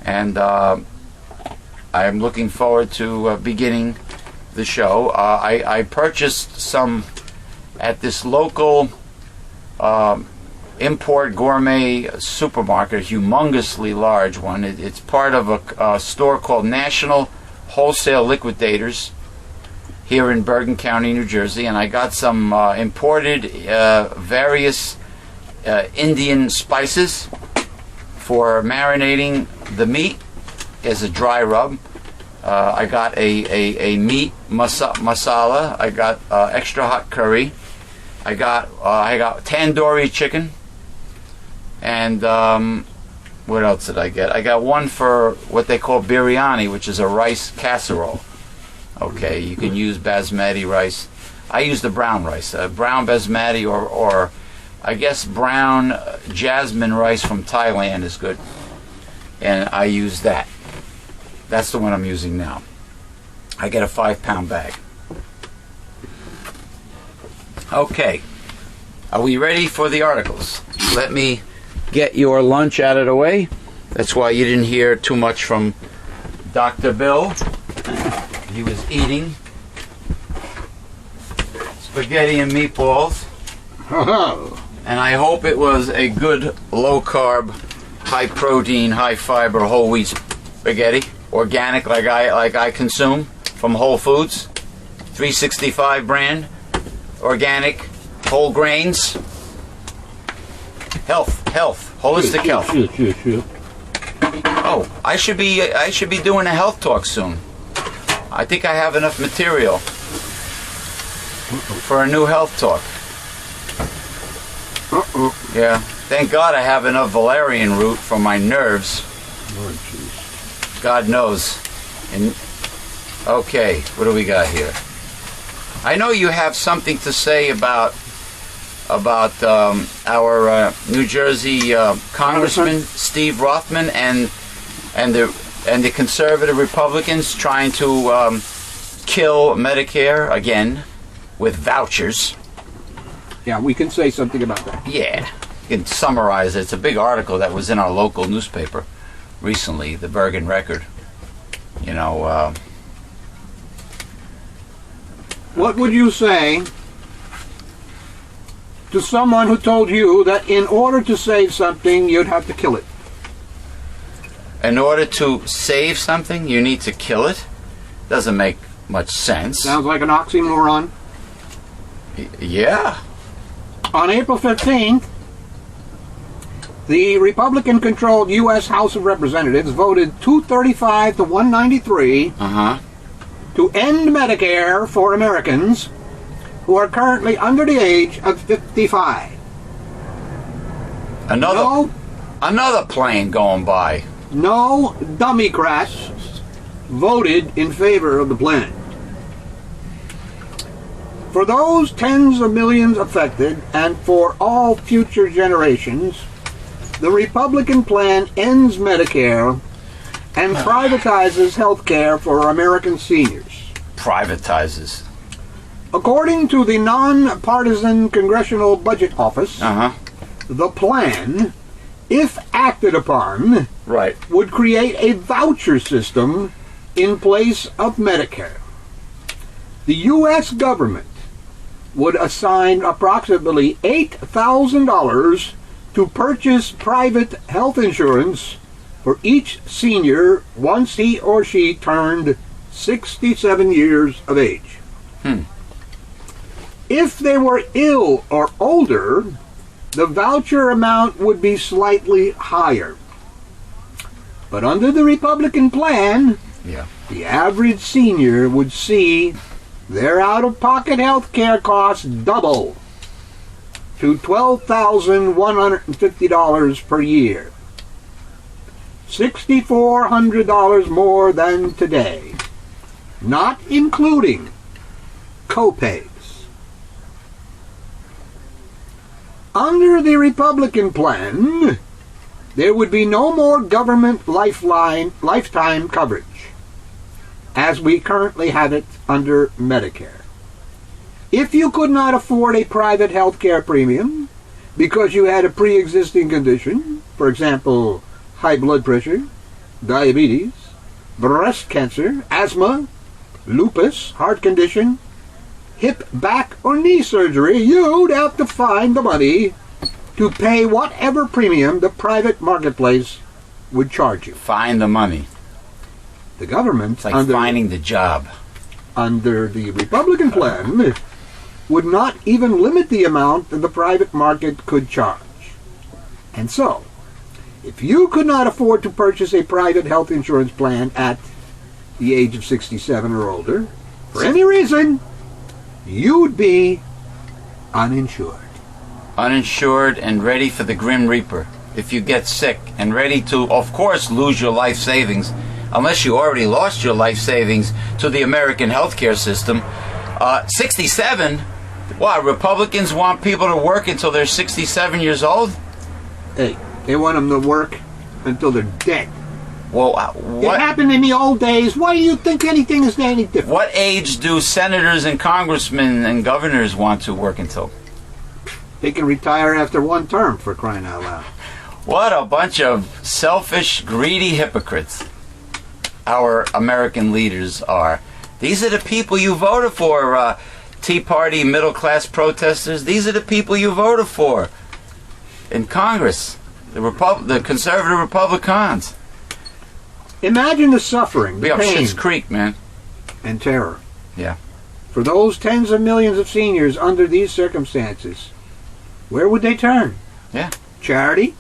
And I'm looking forward to beginning the show. I purchased some at this local import gourmet supermarket, a humongously large one. It's part of a store called National Wholesale Liquidators here in Bergen County, New Jersey, and I got some imported various Indian spices for marinating the meat as a dry rub. I got a meat masala. I got extra hot curry. I got tandoori chicken. And what else did I get? I got one for what they call biryani, which is a rice casserole. Okay, you can use basmati rice. I use the brown rice, brown basmati, or I guess brown jasmine rice from Thailand is good. And I use that. That's the one I'm using now. I get a 5-pound bag. Okay, are we ready for the articles? Let me get your lunch out of the way. That's why you didn't hear too much from Dr. Bill. He was eating spaghetti and meatballs. And I hope it was a good low-carb, high-protein, high-fiber, whole wheat spaghetti. Organic, like I consume from Whole Foods. 365 brand. Organic, whole grains. Health, holistic health. Sure. Oh, I should be doing a health talk soon. I think I have enough material for a new health talk. Yeah, thank God I have enough valerian root for my nerves. Lord jeez. God knows. And okay, what do we got here? I know you have something to say about our New Jersey Congressman Steve Rothman and the conservative Republicans trying to kill Medicare again with vouchers. Yeah, we can say something about that. Yeah, you can summarize it. It's a big article that was in our local newspaper recently, the Bergen Record. What would you say to someone who told you that in order to save something, you'd have to kill it? In order to save something, you need to kill it? Doesn't make much sense. Sounds like an oxymoron. Yeah. On April 15th, the Republican-controlled U.S. House of Representatives voted 235 to 193 to end Medicare for Americans who are currently under the age of 55. Another plane going by. No Democrats voted in favor of the plan. For those tens of millions affected and for all future generations, the Republican plan ends Medicare and privatizes health care for American seniors. Privatizes. According to the nonpartisan Congressional Budget Office, the plan, if acted upon, would create a voucher system in place of Medicare. The U.S. government would assign approximately $8,000 to purchase private health insurance for each senior once he or she turned 67 years of age. If they were ill or older, the voucher amount would be slightly higher. But under the Republican plan, the average senior would see their out-of-pocket health care costs double to $12,150 per year. $6,400 more than today, not including co-pays. Under the Republican plan, there would be no more government lifetime coverage, as we currently have it under Medicare. If you could not afford a private health care premium because you had a pre-existing condition, for example, high blood pressure, diabetes, breast cancer, asthma, lupus, heart condition, hip, back, or knee surgery, you'd have to find the money to pay whatever premium the private marketplace would charge you. Find the money. The government, it's like finding the job. Under the Republican plan, would not even limit the amount that the private market could charge. And so, if you could not afford to purchase a private health insurance plan at the age of 67 or older, for any reason, you'd be uninsured. Uninsured and ready for the Grim Reaper. If you get sick and ready to, of course, lose your life savings, unless you already lost your life savings to the American healthcare system. 67? What, Republicans want people to work until they're 67 years old? Hey, they want them to work until they're dead. Well, what? It happened in the old days. Why do you think anything is any different? What age do senators and congressmen and governors want to work until? They can retire after one term, for crying out loud. What a bunch of selfish, greedy hypocrites our American leaders are. These are the people you voted for, Tea Party middle-class protesters. These are the people you voted for in Congress, the conservative Republicans. Imagine the suffering, the pain, Schitt's Creek, man, and terror. Yeah. For those tens of millions of seniors under these circumstances, where would they turn? Yeah. Charity?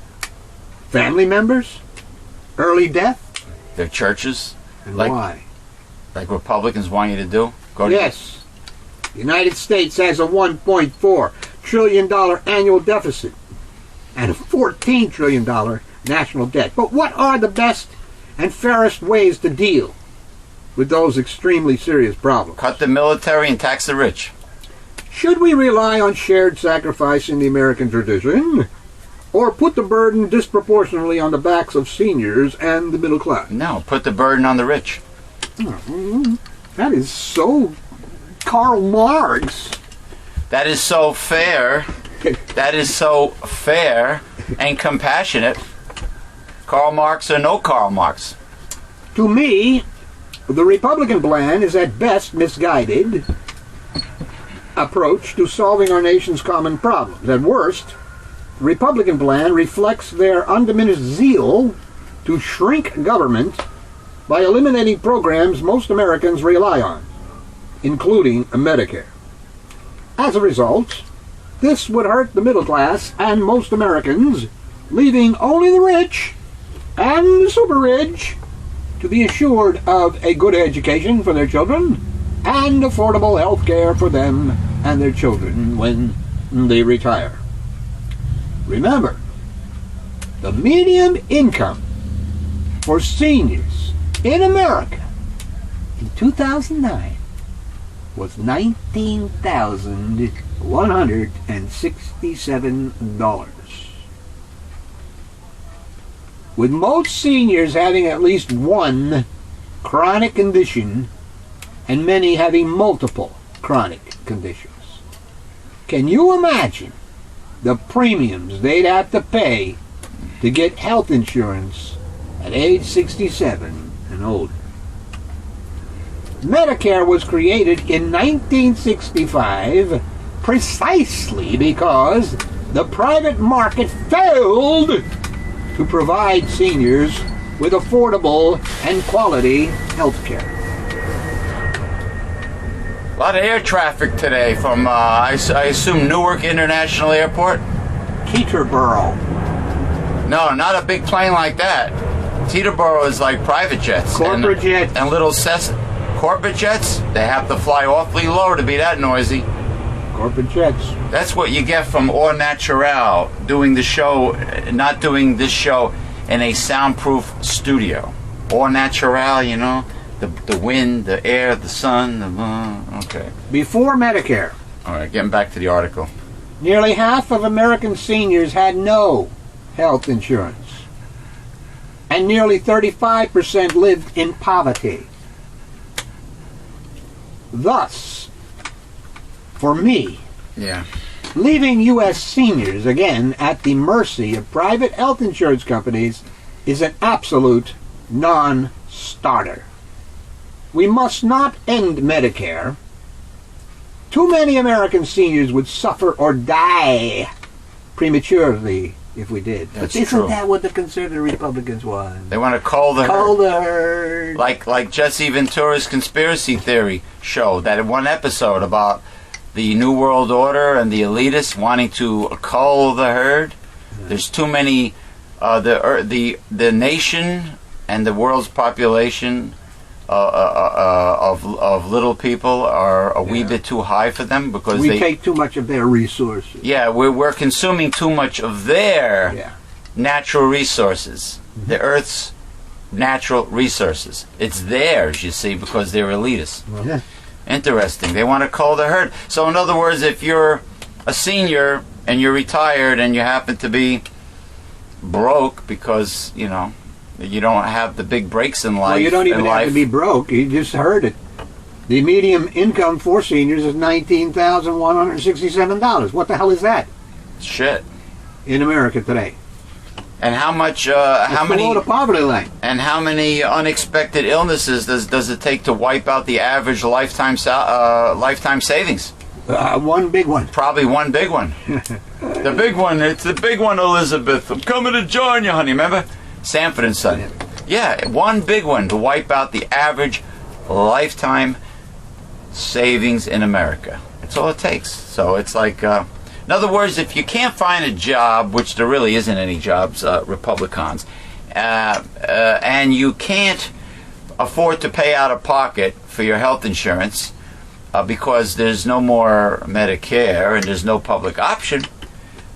Family members? Early death? Their churches. And why? Like Republicans want you to do? Yes. The United States has a $1.4 trillion annual deficit and a $14 trillion national debt. But what are the best and fairest ways to deal with those extremely serious problems? Cut the military and tax the rich. Should we rely on shared sacrifice in the American tradition, or put the burden disproportionately on the backs of seniors and the middle class? No, put the burden on the rich. That is so Karl Marx. That is so fair. That is so fair and compassionate. Karl Marx or no Karl Marx? To me, the Republican plan is at best misguided approach to solving our nation's common problems. At worst, the Republican plan reflects their undiminished zeal to shrink government by eliminating programs most Americans rely on, including Medicare. As a result, this would hurt the middle class and most Americans, leaving only the rich and the super rich to be assured of a good education for their children and affordable health care for them and their children when they retire. Remember, the median income for seniors in America in 2009 was $19,167. With most seniors having at least one chronic condition and many having multiple chronic conditions. Can you imagine the premiums they'd have to pay to get health insurance at age 67 and older? Medicare was created in 1965 precisely because the private market failed to provide seniors with affordable and quality health care. A lot of air traffic today from, I assume, Newark International Airport? Teterboro. No, not a big plane like that. Teterboro is like private jets. Corporate jets. And little corporate jets, they have to fly awfully low to be that noisy. Corporate jets. That's what you get from Au Natural doing the show, not doing this show in a soundproof studio. Au Natural, you know, the wind, the air, the sun, okay. Before Medicare, All right, getting back to the article. nearly half of American seniors had no health insurance, and nearly 35% lived in poverty. Thus, for me, Yeah. leaving U.S. seniors again at the mercy of private health insurance companies is an absolute non-starter. We must not end Medicare. Too many American seniors would suffer or die prematurely if we did. That's but isn't true. that what the conservative Republicans want? They want to cull the Cull herd. the herd. Like Jesse Ventura's conspiracy theory show, that one episode about the New World Order and the elitists wanting to cull the herd. There's too many. The nation and the world's population of little people are a wee bit too high for them because we take too much of their resources. Yeah, we're consuming too much of their natural resources, the Earth's natural resources. It's theirs, you see, because they're elitists. Yeah. Interesting. They want to cull the herd. So in other words, if you're a senior and you're retired and you happen to be broke because, you know, you don't have the big breaks in life. Well, you don't even have to be broke. You just heard it. The median income for seniors is $19,167. What the hell is that Shit. in America today? And how much? It's below the poverty line. And how many unexpected illnesses does it take to wipe out the average lifetime savings? One big one. Probably one big one. The big one. It's the big one, Elizabeth. I'm coming to join you, honey. Remember? Sanford and Son. Yeah, one big one to wipe out the average lifetime savings in America. That's all it takes. So it's like, in other words, if you can't find a job, which there really isn't any jobs, Republicans, and you can't afford to pay out of pocket for your health insurance because there's no more Medicare and there's no public option,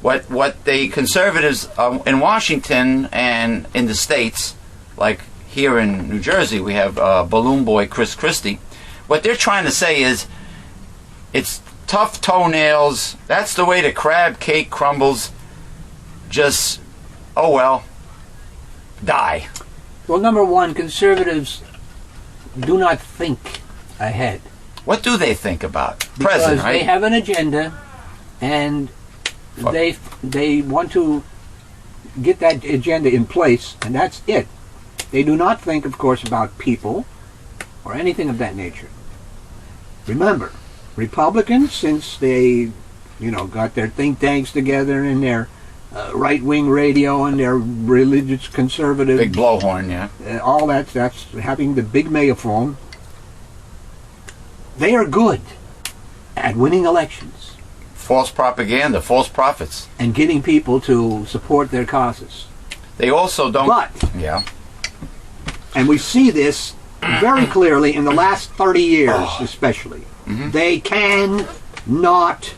what the conservatives in Washington and in the states, like here in New Jersey, we have Balloon Boy Chris Christie. What they're trying to say is, it's tough toenails. That's the way the crab cake crumbles. Just, oh well, die. Well, number one, conservatives do not think ahead. What do they think about? Because Present, right? they have an agenda, and they want to get that agenda in place, and that's it. They do not think, of course, about people or anything of that nature. Remember, Republicans, since they, got their think tanks together and their right-wing radio and their religious conservative... Big blowhorn, yeah. All that's having the big megaphone. They are good at winning elections. False propaganda, false prophets. And getting people to support their causes. They also don't... But... Yeah. And we see this very clearly in the last 30 years, especially. Mm-hmm. They can not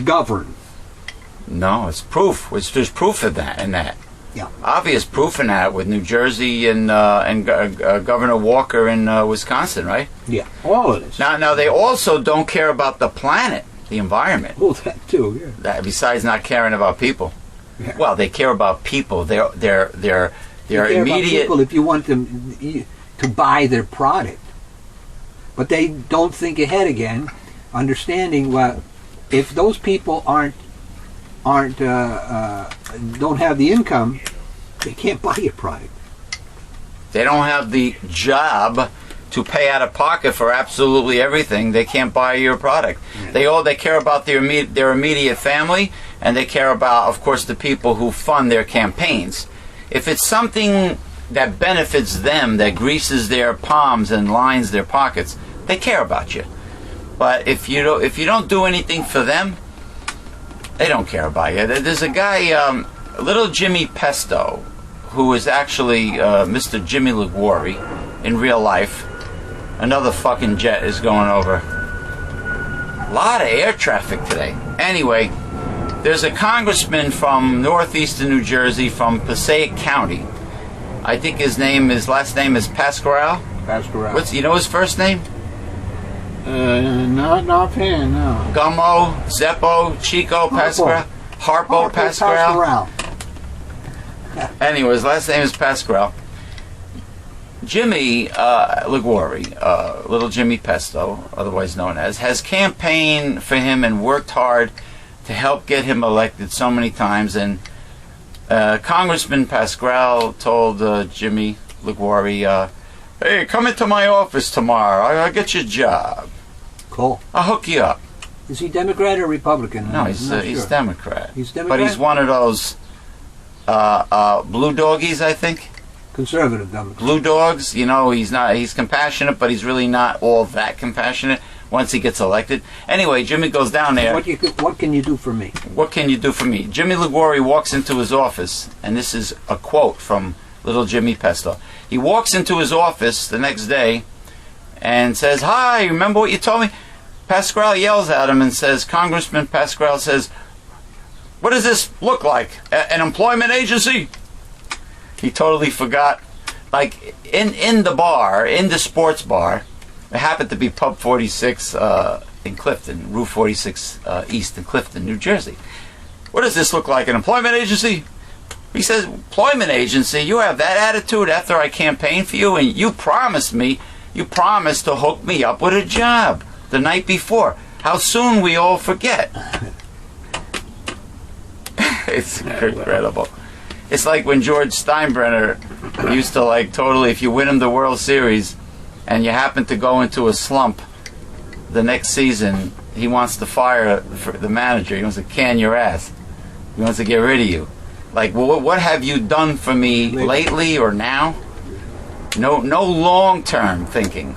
govern. No, it's proof. There's proof of that. In that, yeah, obvious proof in that with New Jersey and Governor Walker in Wisconsin, right? Yeah, all of this. Now they also don't care about the planet, the environment. Well, that too. Yeah. That, besides not caring about people. Yeah. Well, they care about people. They're immediate. About people if you want them to buy their product, but they don't think ahead again, understanding if those people don't have the income, they can't buy your product. They don't have the job to pay out of pocket for absolutely everything. They can't buy your product. Yeah. They care about their immediate family, and they care about, of course, the people who fund their campaigns. If it's something that benefits them, that greases their palms and lines their pockets, they care about you. But if you don't do anything for them, they don't care about you. There's a guy, little Jimmy Pesto, who is actually Mr. Jimmy Liguori in real life. Another fucking jet is going over. A lot of air traffic today. Anyway, there's a congressman from northeastern New Jersey, from Passaic County. I think his last name is Pasquarel. Pasquarel. You know his first name? Not offhand, no. Gummo, Zeppo, Chico, Pasquarel, Harpo, Pasquarel. Anyway, his last name is Pasquarel. Jimmy Liguori, little Jimmy Pesto, otherwise known as, has campaigned for him and worked hard to help get him elected so many times. And Congressman Pasquarel told Jimmy Liguori, hey, come into my office tomorrow. I'll get you a job. Cool. I'll hook you up. Is he Democrat or Republican? No, he's Democrat. He's Democrat? But he's one of those blue doggies, I think. Conservative Democrat. Blue dogs, he's compassionate, but he's really not all that compassionate once he gets elected. Anyway, Jimmy goes down there. What can you do for me? What can you do for me? Jimmy Liguori walks into his office, and this is a quote from little Jimmy Pesto. He walks into his office the next day and says, hi, remember what you told me? Pasquarel yells at him and says, Congressman Pasquarel says, what does this look like? An employment agency? He totally forgot. Like, in the bar, in the sports bar, it happened to be Pub 46 in Clifton, Route 46 East in Clifton, New Jersey. What does this look like? An employment agency? He says, employment agency? You have that attitude after I campaigned for you, and you promised to hook me up with a job the night before. How soon we all forget. It's incredible. It's like when George Steinbrenner used to totally, if you win him the World Series and you happen to go into a slump the next season, he wants to fire the manager. He wants to can your ass. He wants to get rid of you. Like, well, what have you done for me lately or now? No long-term thinking.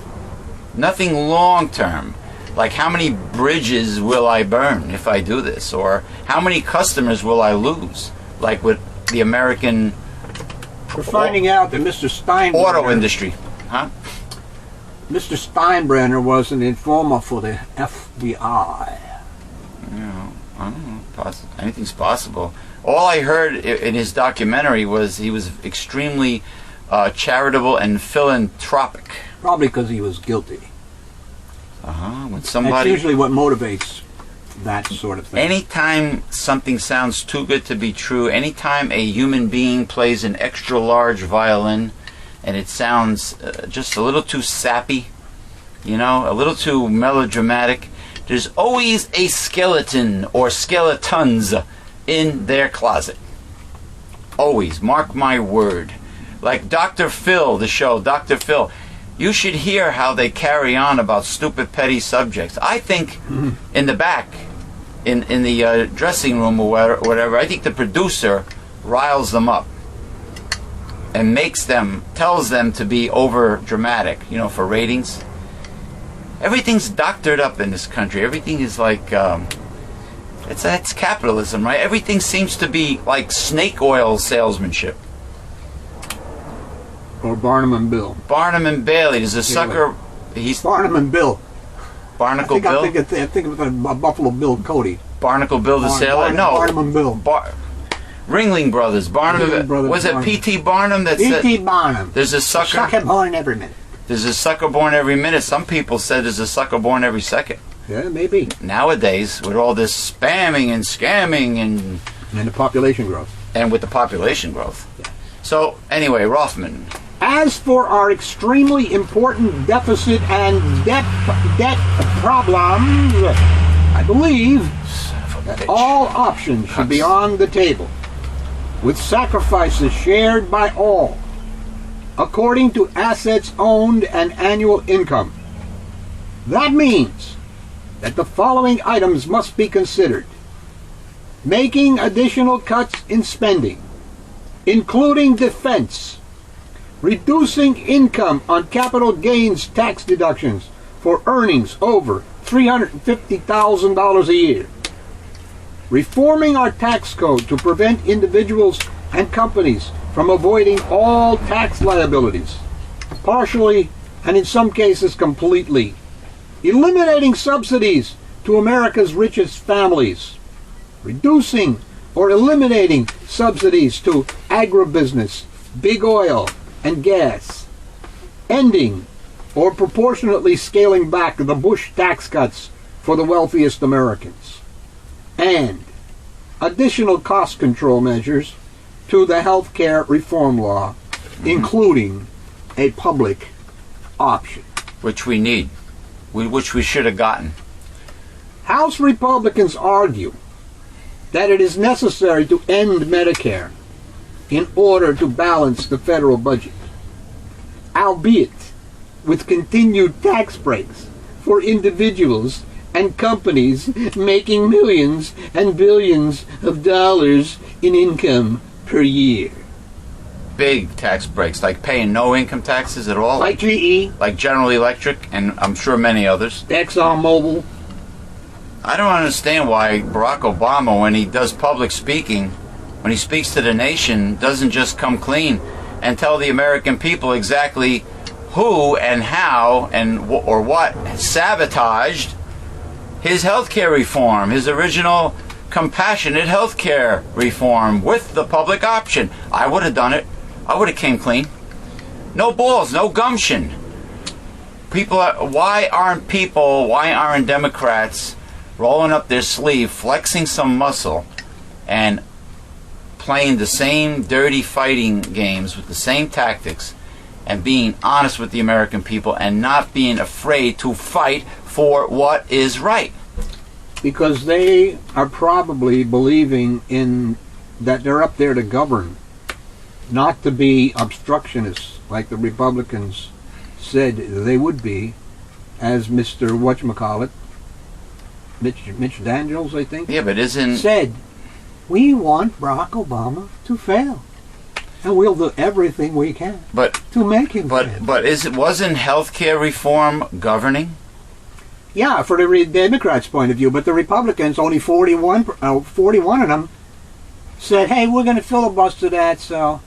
Nothing long-term. Like, how many bridges will I burn if I do this? Or how many customers will I lose? Like with the American... We're finding out that Mr. Steinbrenner... Auto industry. Huh? Mr. Steinbrenner was an informer for the FBI. I don't know. Anything's possible. All I heard in his documentary was he was extremely charitable and philanthropic. Probably because he was guilty. When somebody... That's usually what motivates that sort of thing. Anytime something sounds too good to be true, anytime a human being plays an extra large violin and it sounds just a little too sappy, a little too melodramatic, there's always a skeleton or skeletons in their closet. Always. Mark my word. Like Dr. Phil, the show, Dr. Phil. You should hear how they carry on about stupid, petty subjects. I think in the back, in the dressing room or whatever, I think the producer riles them up and tells them to be over dramatic, for ratings. Everything's doctored up in this country. Everything is like, it's capitalism, right? Everything seems to be like snake oil salesmanship. Or Barnum and Bill. Barnum and Bailey. There's a sucker. He's Barnum and Bill. Barnacle Bill. I think it was Buffalo Bill Cody. Barnacle Bill the sailor. No. Barnum and Bill. Ringling Brothers. Was it P.T. Barnum? P.T. Barnum. There's a sucker. Sucker born every minute. There's a sucker born every minute. Some people said there's a sucker born every second. Yeah, maybe. Nowadays, with all this spamming and scamming and the population growth. And with the population growth. Yeah. So anyway, Rothman. As for our extremely important deficit and debt problems, I believe that all options should be on the table, with sacrifices shared by all, according to assets owned and annual income. That means that the following items must be considered: making additional cuts in spending, including defense, reducing income on capital gains tax deductions for earnings over $350,000 a year, reforming our tax code to prevent individuals and companies from avoiding all tax liabilities, partially and in some cases completely, eliminating subsidies to America's richest families, reducing or eliminating subsidies to agribusiness, big oil, and gas, ending or proportionately scaling back the Bush tax cuts for the wealthiest Americans, and additional cost control measures to the health care reform law, including a public option. Which we need, which we should have gotten. House Republicans argue that it is necessary to end Medicare in order to balance the federal budget, albeit with continued tax breaks for individuals and companies making millions and billions of dollars in income per year. Big tax breaks, like paying no income taxes at all. Like GE. Like General Electric, and I'm sure many others. ExxonMobil. I don't understand why Barack Obama, when he does public speaking, when he speaks to the nation, doesn't just come clean and tell the American people exactly who and how and or what sabotaged his health care reform, his original compassionate health care reform with the public option. I would have done it. I would have came clean. No balls, no gumption. Why aren't Democrats rolling up their sleeve, flexing some muscle, and playing the same dirty fighting games with the same tactics, and being honest with the American people and not being afraid to fight for what is right? Because they are probably believing in that they're up there to govern, not to be obstructionists like the Republicans said they would be, as Mr. Whatchamacallit, Mitch Daniels, I think, said, we want Barack Obama to fail, and we'll do everything we can to make him fail. But wasn't health care reform governing? Yeah, for the Democrats' point of view, but the Republicans, only 41 of them, said, hey, we're going to filibuster that, so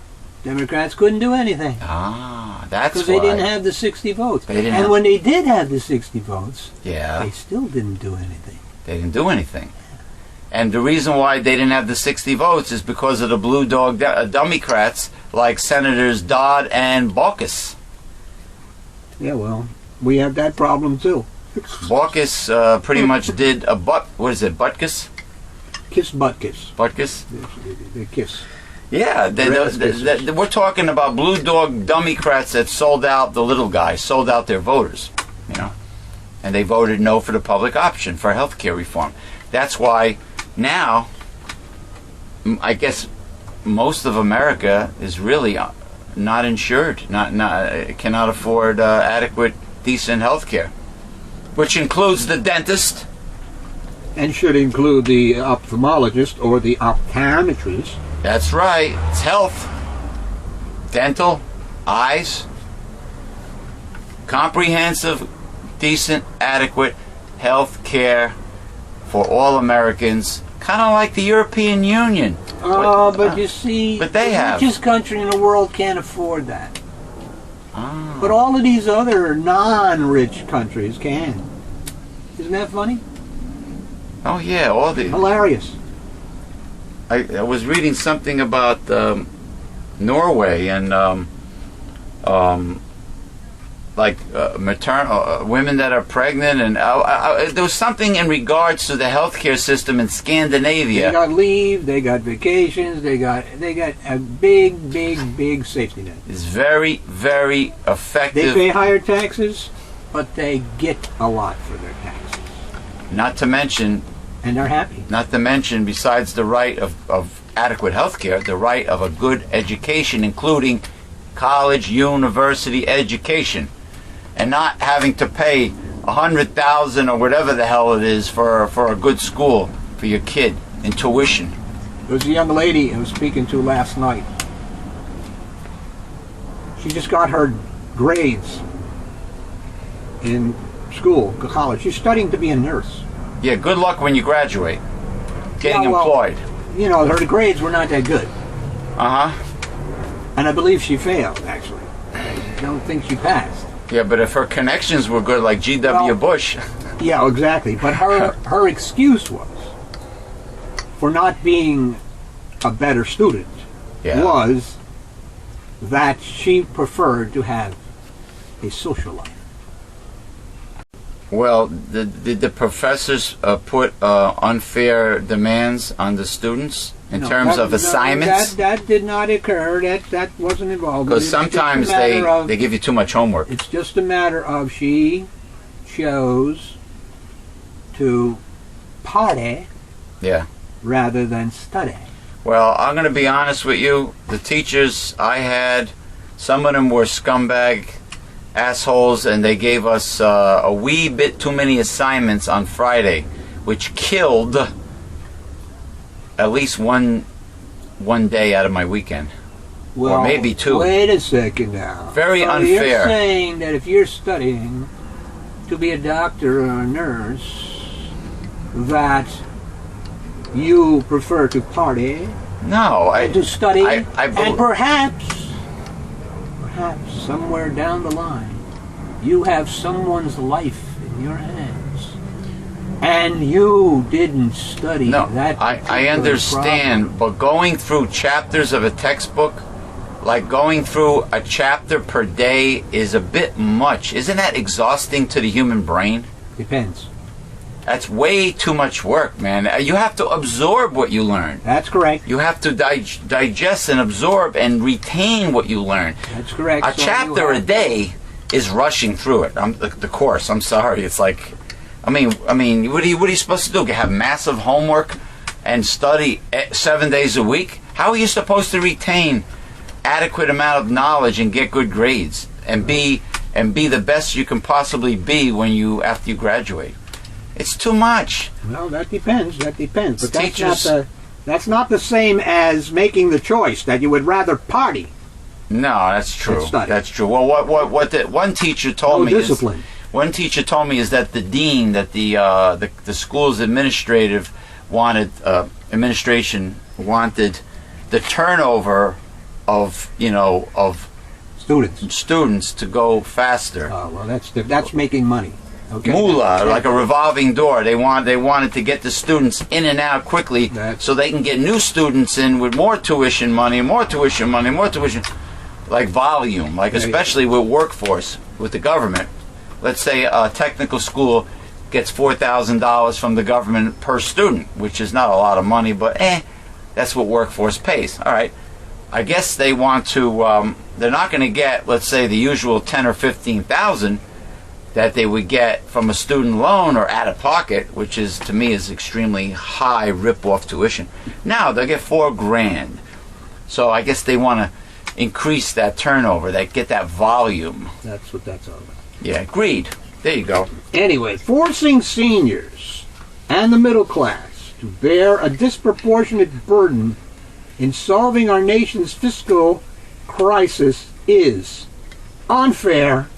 Democrats couldn't do anything. Ah, that's why. Because they didn't have the 60 votes. And when they did have the 60 votes, they still didn't do anything. They didn't do anything. And the reason why they didn't have the 60 votes is because of the blue dog Democrats like Senators Dodd and Baucus. Yeah, well, we have that problem too. Baucus pretty much did a Butkus? Butkus. Butkus? The kiss. Yeah, we're talking about blue dog Democrats that sold out the little guys, sold out their voters, and they voted no for the public option for health care reform. That's why now, I guess most of America is really not insured, not cannot afford adequate, decent health care, which includes the dentist. And should include the ophthalmologist or the optometrist. That's right. It's health, dental, eyes, comprehensive, decent, adequate health care for all Americans, kind of like the European Union. But you see, but they the richest country in the world can't afford that. But all of these other non-rich countries can. Isn't that funny? Oh yeah, all the Hilarious. I was reading something about Norway and maternal women that are pregnant, and there was something in regards to the healthcare system in Scandinavia. They got leave, they got vacations, they got a big safety net. It's very, very effective. They pay higher taxes, but they get a lot for their taxes. Not to mention, and they're happy. Not to mention, besides the right of adequate health care, the right of a good education, including college, university education, and not having to pay $100,000 or whatever the hell it is for a good school for your kid in tuition. There was a young lady I was speaking to last night. She just got her grades in school, college. She's studying to be a nurse. Yeah, good luck when you graduate. Getting employed. You know, her grades were not that good. Uh-huh. And I believe she failed, actually. I don't think she passed. Yeah, but if her connections were good, like G.W. Bush. Yeah, exactly. But her excuse was, for not being a better student, was that she preferred to have a social life. Well, did the professors put unfair demands on the students in terms of assignments? That did not occur. That wasn't involved. Because sometimes they give you too much homework. It's just a matter of she chose to party rather than study. Well, I'm going to be honest with you. The teachers I had, some of them were scumbag assholes, and they gave us a wee bit too many assignments on Friday, which killed at least one day out of my weekend. Well, or maybe two. Wait a second now. Very unfair. You're saying that if you're studying to be a doctor or a nurse, that you prefer to party? No, to study, and perhaps somewhere down the line, you have someone's life in your hands, and you didn't study that. I understand, problem. But going through chapters of a textbook, like going through a chapter per day, is a bit much. Isn't that exhausting to the human brain? Depends. That's way too much work, man. You have to absorb what you learn. That's correct. You have to digest and absorb and retain what you learn. That's correct. A chapter a day is rushing through it. The course. I'm sorry. It's like, I mean, what are you supposed to do? Have massive homework and study 7 days a week? How are you supposed to retain adequate amount of knowledge and get good grades and be the best you can possibly be after you graduate? It's too much. Well, that depends. But that's not the same as making the choice that you would rather party. No, that's true. That's true. Well, what one teacher told me discipline. One teacher told me is that the dean, that the school's administration wanted the turnover of students to go faster. Oh well, that's making money. Okay. Moolah, like a revolving door. They wanted to get the students in and out quickly so they can get new students in with more tuition money, like volume, especially with workforce, with the government. Let's say a technical school gets $4,000 from the government per student, which is not a lot of money, but that's what workforce pays. All right. I guess they want to, they're not going to get, let's say, the usual 10 or 15,000 that they would get from a student loan or out of pocket, which to me is extremely high rip-off tuition. Now they'll get $4,000. So I guess they want to increase that turnover, get that volume. That's what that's all about. Yeah, agreed. There you go. Anyway, forcing seniors and the middle class to bear a disproportionate burden in solving our nation's fiscal crisis is unfair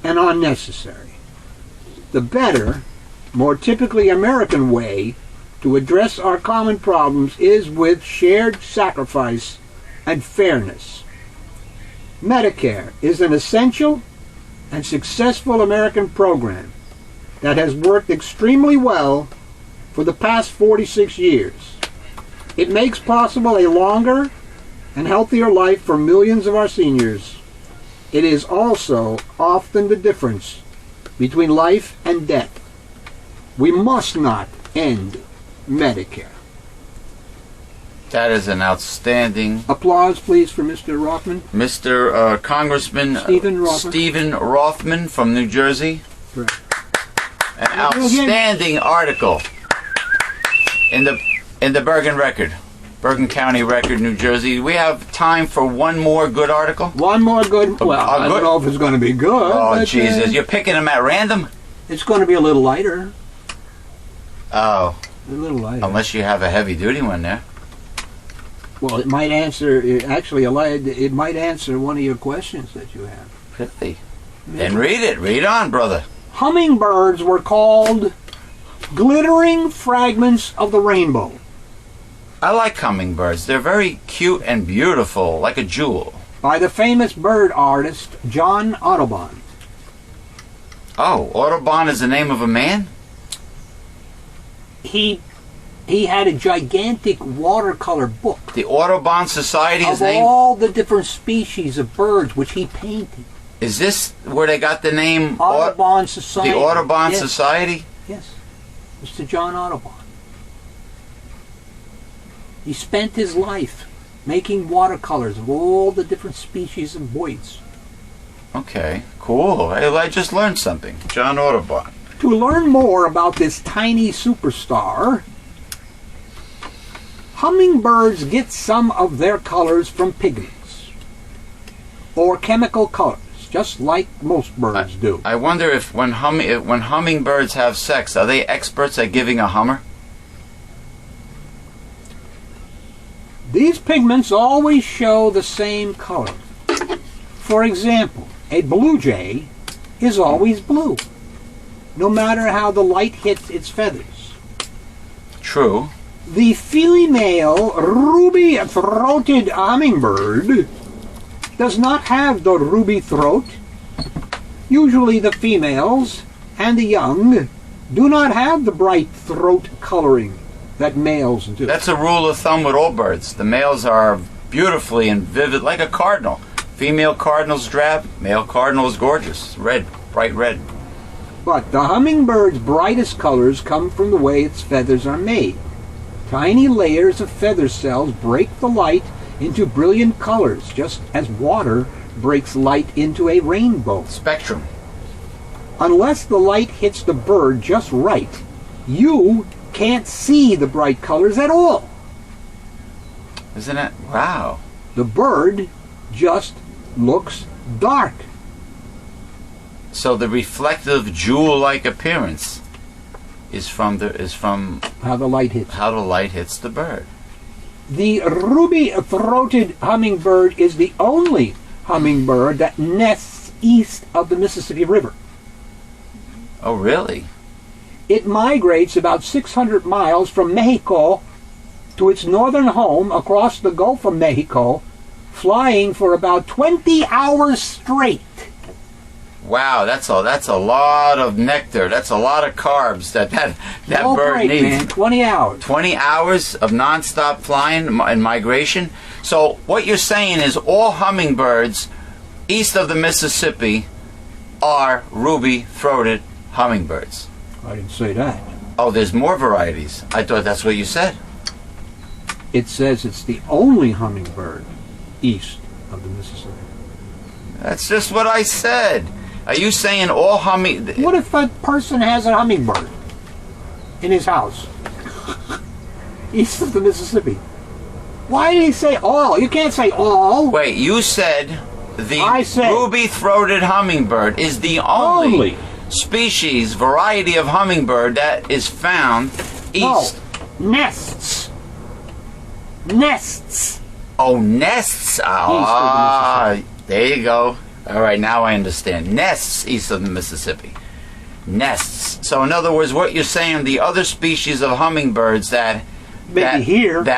and unnecessary. The better, more typically American way to address our common problems is with shared sacrifice and fairness. Medicare is an essential and successful American program that has worked extremely well for the past 46 years. It makes possible a longer and healthier life for millions of our seniors. It is also often the difference between life and death. We must not end Medicare. That is an outstanding... Applause, please, for Mr. Rothman. Mr. Congressman Stephen Rothman from New Jersey. Correct. An outstanding article in the Bergen County Record, New Jersey. We have time for one more good article. One more good. Well, I don't know if it's going to be good. Oh, Jesus! You're picking them at random. It's going to be a little lighter. Oh. A little lighter. Unless you have a heavy-duty one there. Well, it might answer. It might answer one of your questions that you have. Really? Then read it. Read on, brother. Hummingbirds were called glittering fragments of the rainbow. I like hummingbirds. They're very cute and beautiful, like a jewel. By the famous bird artist John Audubon. Oh, Audubon is the name of a man? He had a gigantic watercolor book. The Audubon Society is named... Of all the different species of birds which he painted. Is this where they got the name... Audubon Society. The Audubon Society? Yes. Mr. John Audubon. He spent his life making watercolors of all the different species of birds. Okay, cool. I just learned something. John Audubon. To learn more about this tiny superstar, hummingbirds get some of their colors from pigments or chemical colors, just like most birds do. I wonder if when hummingbirds have sex, are they experts at giving a hummer? These pigments always show the same color. For example, a blue jay is always blue, no matter how the light hits its feathers. True. The female ruby-throated hummingbird does not have the ruby throat. Usually the females and the young do not have the bright throat coloring that males do. That's a rule of thumb with all birds. The males are beautifully and vivid, like a cardinal. Female cardinal's drab, male cardinal is gorgeous. Red, bright red. But the hummingbird's brightest colors come from the way its feathers are made. Tiny layers of feather cells break the light into brilliant colors, just as water breaks light into a rainbow. Spectrum. Unless the light hits the bird just right, you can't see the bright colors at all. Isn't it? Wow. The bird just looks dark. So the reflective jewel-like appearance is from how the light hits the bird. The ruby-throated hummingbird is the only hummingbird that nests east of the Mississippi River. Oh, really? It migrates about 600 miles from Mexico to its northern home across the Gulf of Mexico, flying for about 20 hours straight. Wow, that's a lot of nectar. That's a lot of carbs that No bird break, needs. Man, 20 hours. 20 hours of nonstop flying and migration. So what you're saying is all hummingbirds east of the Mississippi are ruby-throated hummingbirds. I didn't say that. Oh, there's more varieties. I thought that's what you said. It says it's the only hummingbird east of the Mississippi. That's just what I said. Are you saying all What if a person has a hummingbird in his house east of the Mississippi? Why did he say all? You can't say all. Wait, you said I said ruby-throated hummingbird is the only species, variety of hummingbird that is found east. No, nests. Nests. Oh, nests. Ah, there you go. All right, now I understand. Nests east of the Mississippi. Nests. So in other words, what you're saying, the other species of hummingbirds that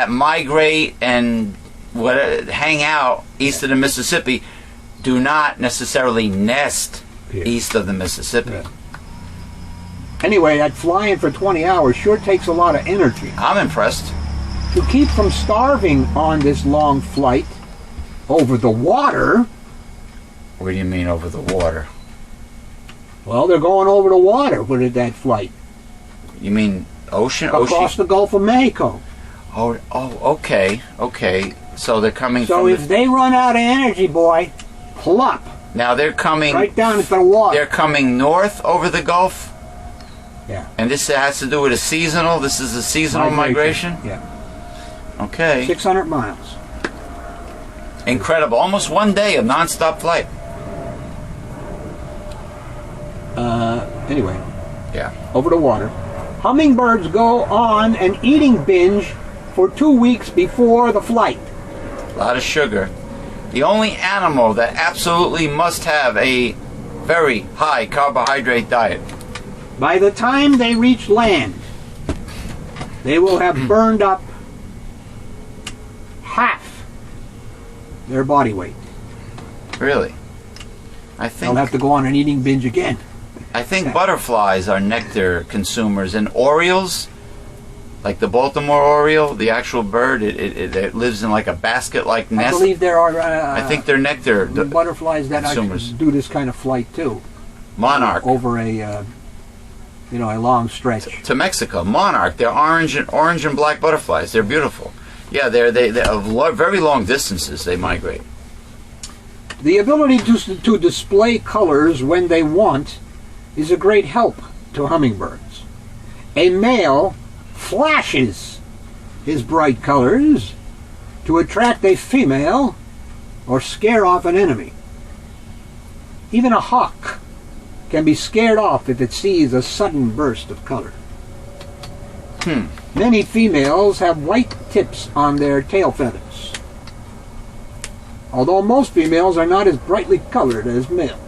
migrate and hang out east of the Mississippi do not necessarily nest east of the Mississippi. Yeah. Anyway, that flying for 20 hours sure takes a lot of energy. I'm impressed. To keep from starving on this long flight over the water. What do you mean over the water? Well, they're going over the water with that flight. You mean ocean? Across the Gulf of Mexico. Oh, okay. So they're coming from... So if they run out of energy, boy, plop. Now they're coming... right down into the water. They're coming north over the Gulf? Yeah. And this has to do with this is a seasonal migration? Yeah. Okay. 600 miles. Incredible. Almost one day of non-stop flight. Anyway. Yeah. Over the water. Hummingbirds go on an eating binge for 2 weeks before the flight. A lot of sugar. The only animal that absolutely must have a very high carbohydrate diet. By the time they reach land, they will have burned up half their body weight. Really? They'll have to go on an eating binge again. I think butterflies are nectar consumers, and orioles, like the Baltimore oriole, the actual bird, it lives in like a basket-like nest. I believe there are. I think they're nectar butterflies that consumers. actually do this kind of flight too. Monarch over a long stretch to Mexico. Monarch, they're orange and black butterflies. They're beautiful. Yeah, they're of very long distances. They migrate. The ability to display colors when they want is a great help to hummingbirds. A male flashes his bright colors to attract a female or scare off an enemy. Even a hawk can be scared off if it sees a sudden burst of color. Many females have white tips on their tail feathers, although most females are not as brightly colored as males.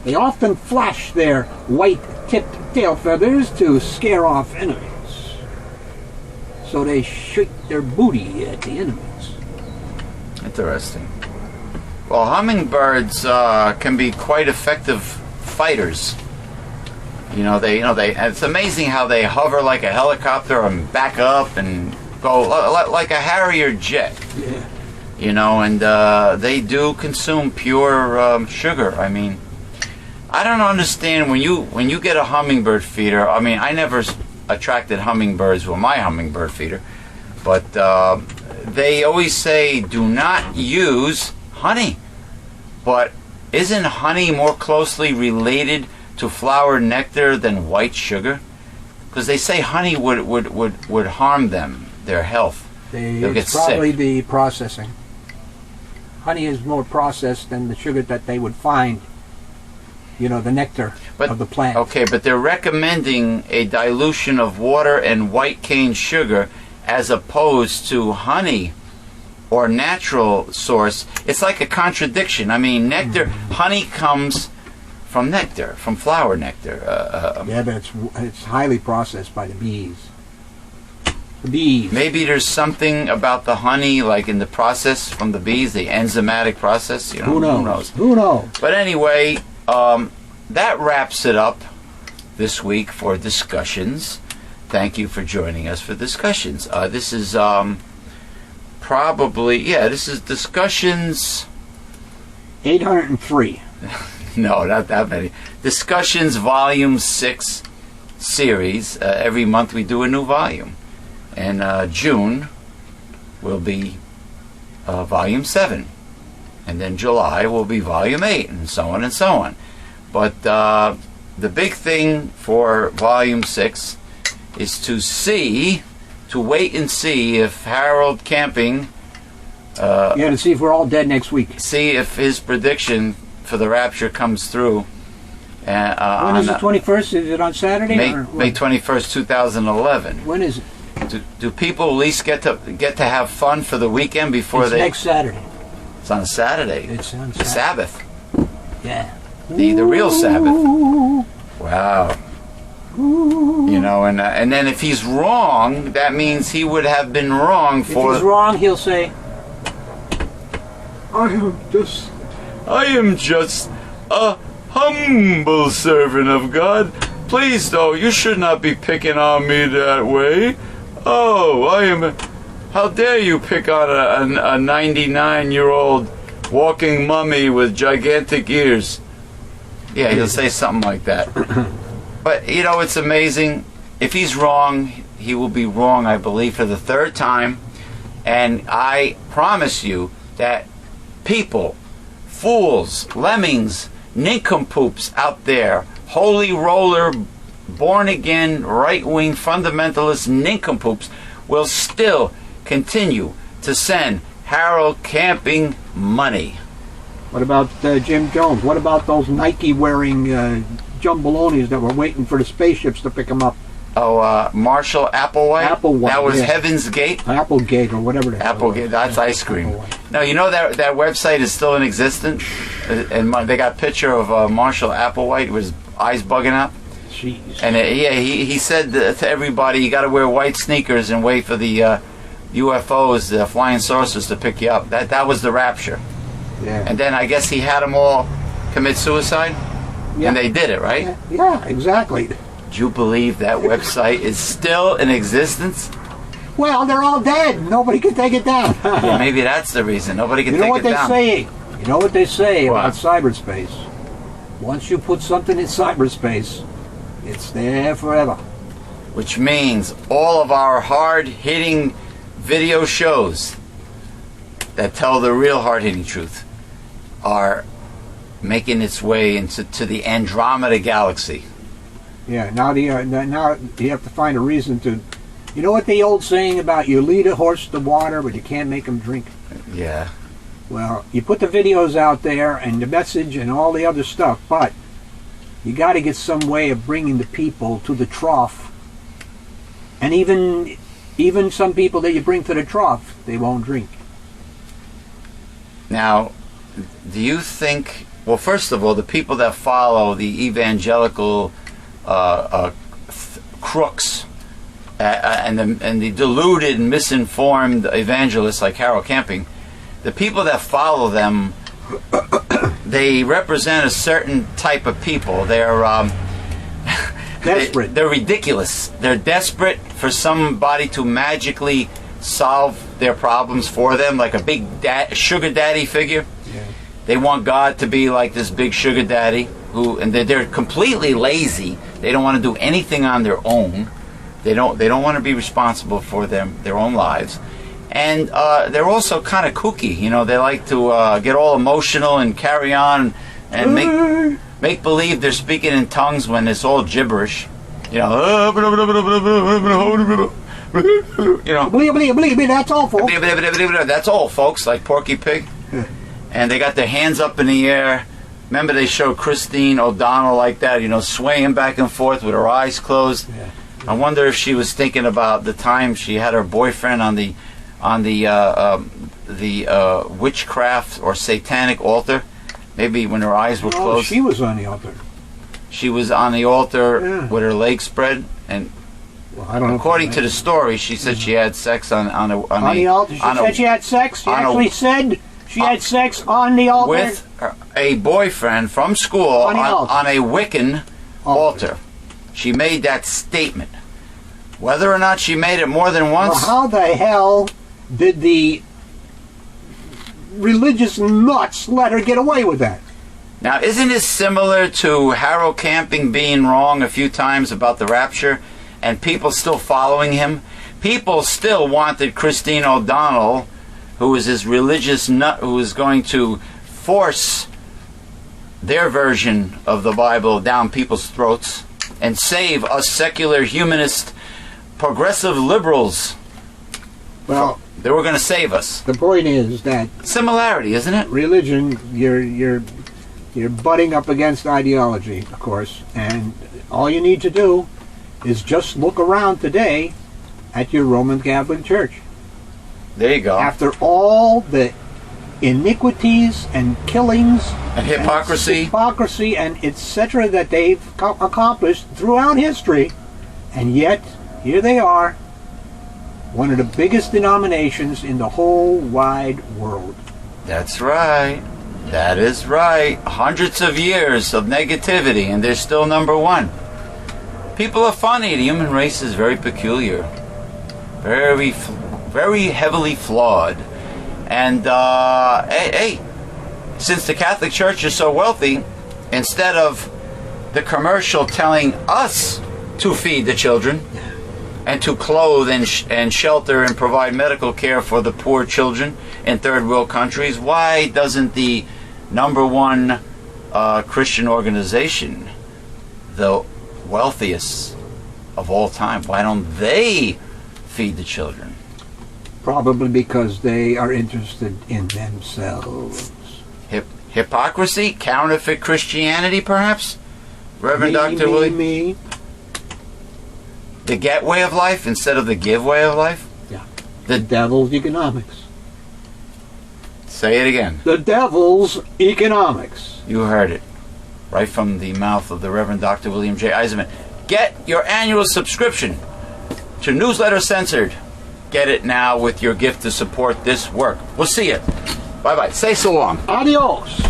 They often flash their white-tipped tail feathers to scare off enemies. So they shake their booty at the enemies. Interesting. Well, hummingbirds can be quite effective fighters. It's amazing how they hover like a helicopter and back up and go like a Harrier jet. Yeah. And they do consume pure sugar. I mean, I don't understand when you get a hummingbird feeder. I mean, I never attracted hummingbirds with my hummingbird feeder, but they always say do not use honey. But isn't honey more closely related to flower nectar than white sugar? Because they say honey would harm them, their health. They'll get it's probably sick. The processing. Honey is more processed than the sugar that they would find. The nectar of the plant. Okay, but they're recommending a dilution of water and white cane sugar as opposed to honey or natural source. It's like a contradiction. I mean, nectar, honey comes from nectar, from flower nectar. Yeah, but it's highly processed by the bees. The bees. Maybe there's something about the honey, like in the process from the bees, the enzymatic process. Who knows? Who knows? But anyway, that wraps it up this week for discussions. Thank you for joining us for discussions. This is this is discussions 803. No, not that many. Discussions Volume 6 series. Every month we do a new volume. And June will be Volume 7. And then July will be Volume 8, and so on and so on. But the big thing for Volume 6 is to see to wait and see if Harold Camping, to see if we're all dead next week. see if his prediction for the rapture comes through. When is the 21st? Is it on Saturday? May 21st, 2011. When is it? Do people at least get to have fun for the weekend before It's next Saturday. It's on a Saturday. It's on the Sabbath. Yeah. The real Sabbath. Wow. You know, and then if he's wrong, that means he would have been wrong for... If he's wrong, he'll say, I am just a humble servant of God. Please, though, you should not be picking on me that way. Oh, how dare you pick on a 99-year-old walking mummy with gigantic ears. Yeah, he'll say something like that. But, you know, it's amazing. If he's wrong, he will be wrong, I believe, for the third time. And I promise you that people, fools, lemmings, nincompoops out there, holy roller, born-again, right-wing, fundamentalist nincompoops will still continue to send Harold Camping money. What about Jim Jones? What about those Nike-wearing jumbalones that were waiting for the spaceships to pick them up? Oh, Marshall Applewhite? That was Heaven's Gate? Applegate or whatever. Applegate, that's ice cream. No, you know that website is still in existence? And they got a picture of Marshall Applewhite with his eyes bugging out. Jeez. And he said to everybody, you got to wear white sneakers and wait for the UFOs, the flying saucers, to pick you up. That was the rapture. Yeah. And then I guess he had them all commit suicide? Yeah. And they did it, right? Yeah, exactly. Do you believe that website is still in existence? Well, they're all dead. Nobody can take it down. Yeah, maybe that's the reason. Nobody can take it down. You know what they say about cyberspace? Once you put something in cyberspace, it's there forever. Which means all of our hard-hitting video shows that tell the real hard-hitting truth are making its way into the Andromeda galaxy. Yeah, now you have to find a reason to... You know what the old saying about you lead a horse to water, but you can't make him drink? Yeah. Well, you put the videos out there and the message and all the other stuff, but you got to get some way of bringing the people to the trough. And even some people that you bring to the trough, they won't drink. Now, do you think... Well, first of all, the people that follow the evangelical crooks and the deluded and misinformed evangelists like Harold Camping, the people that follow them, they represent a certain type of people. They're desperate. They're ridiculous. They're desperate for somebody to magically solve their problems for them, like a big sugar daddy figure. Yeah. They want God to be like this big sugar daddy, and they're completely lazy. They don't want to do anything on their own. They don't want to be responsible for their own lives. And they're also kind of kooky. You know, they like to get all emotional and carry on and make believe they're speaking in tongues when it's all gibberish. You know, that's all, folks. That's all, folks, like Porky Pig. And they got their hands up in the air. Remember they showed Christine O'Donnell like that, you know, swaying back and forth with her eyes closed. Yeah. I wonder if she was thinking about the time she had her boyfriend on the witchcraft or satanic altar. Maybe when her eyes were closed. She was on the altar. She was on the altar with her legs spread, and I don't know. According to the story, she said she had sex on the altar. She said she had sex. She actually said she had sex on the altar with a boyfriend from school on a Wiccan altar. She made that statement. Whether or not she made it more than once. Well, how the hell did the religious nuts let her get away with that? Now, isn't it similar to Harold Camping being wrong a few times about the rapture and people still following him? People still wanted Christine O'Donnell, who was this religious nut who was going to force their version of the Bible down people's throats and save us secular, humanist, progressive liberals Well, They were going to save us. the point is that Similarity, isn't it? religion, you're butting up against ideology, of course, and all you need to do is just look around today at your Roman Catholic Church. There you go. After all the iniquities and killings And hypocrisy. and etc. that they've accomplished throughout history, and yet here they are, one of the biggest denominations in the whole wide world. That's right. That is right. Hundreds of years of negativity, and they're still number one. People are funny. The human race is very peculiar. Very heavily flawed. And, hey, since the Catholic Church is so wealthy, instead of the commercial telling us to feed the children and to clothe and shelter and provide medical care for the poor children in third world countries, why doesn't the number one Christian organization, the wealthiest of all time, why don't they feed the children? Probably because they are interested in themselves. Hypocrisy? Counterfeit Christianity, perhaps? Reverend Dr. Willie? Me. The get way of life instead of the give way of life? Yeah. The devil's economics. Say it again. The devil's economics. You heard it. Right from the mouth of the Reverend Dr. William J. Eisenman. Get your annual subscription to Newsletter Censored. Get it now with your gift to support this work. We'll see you. Bye-bye. Say so long. Adios.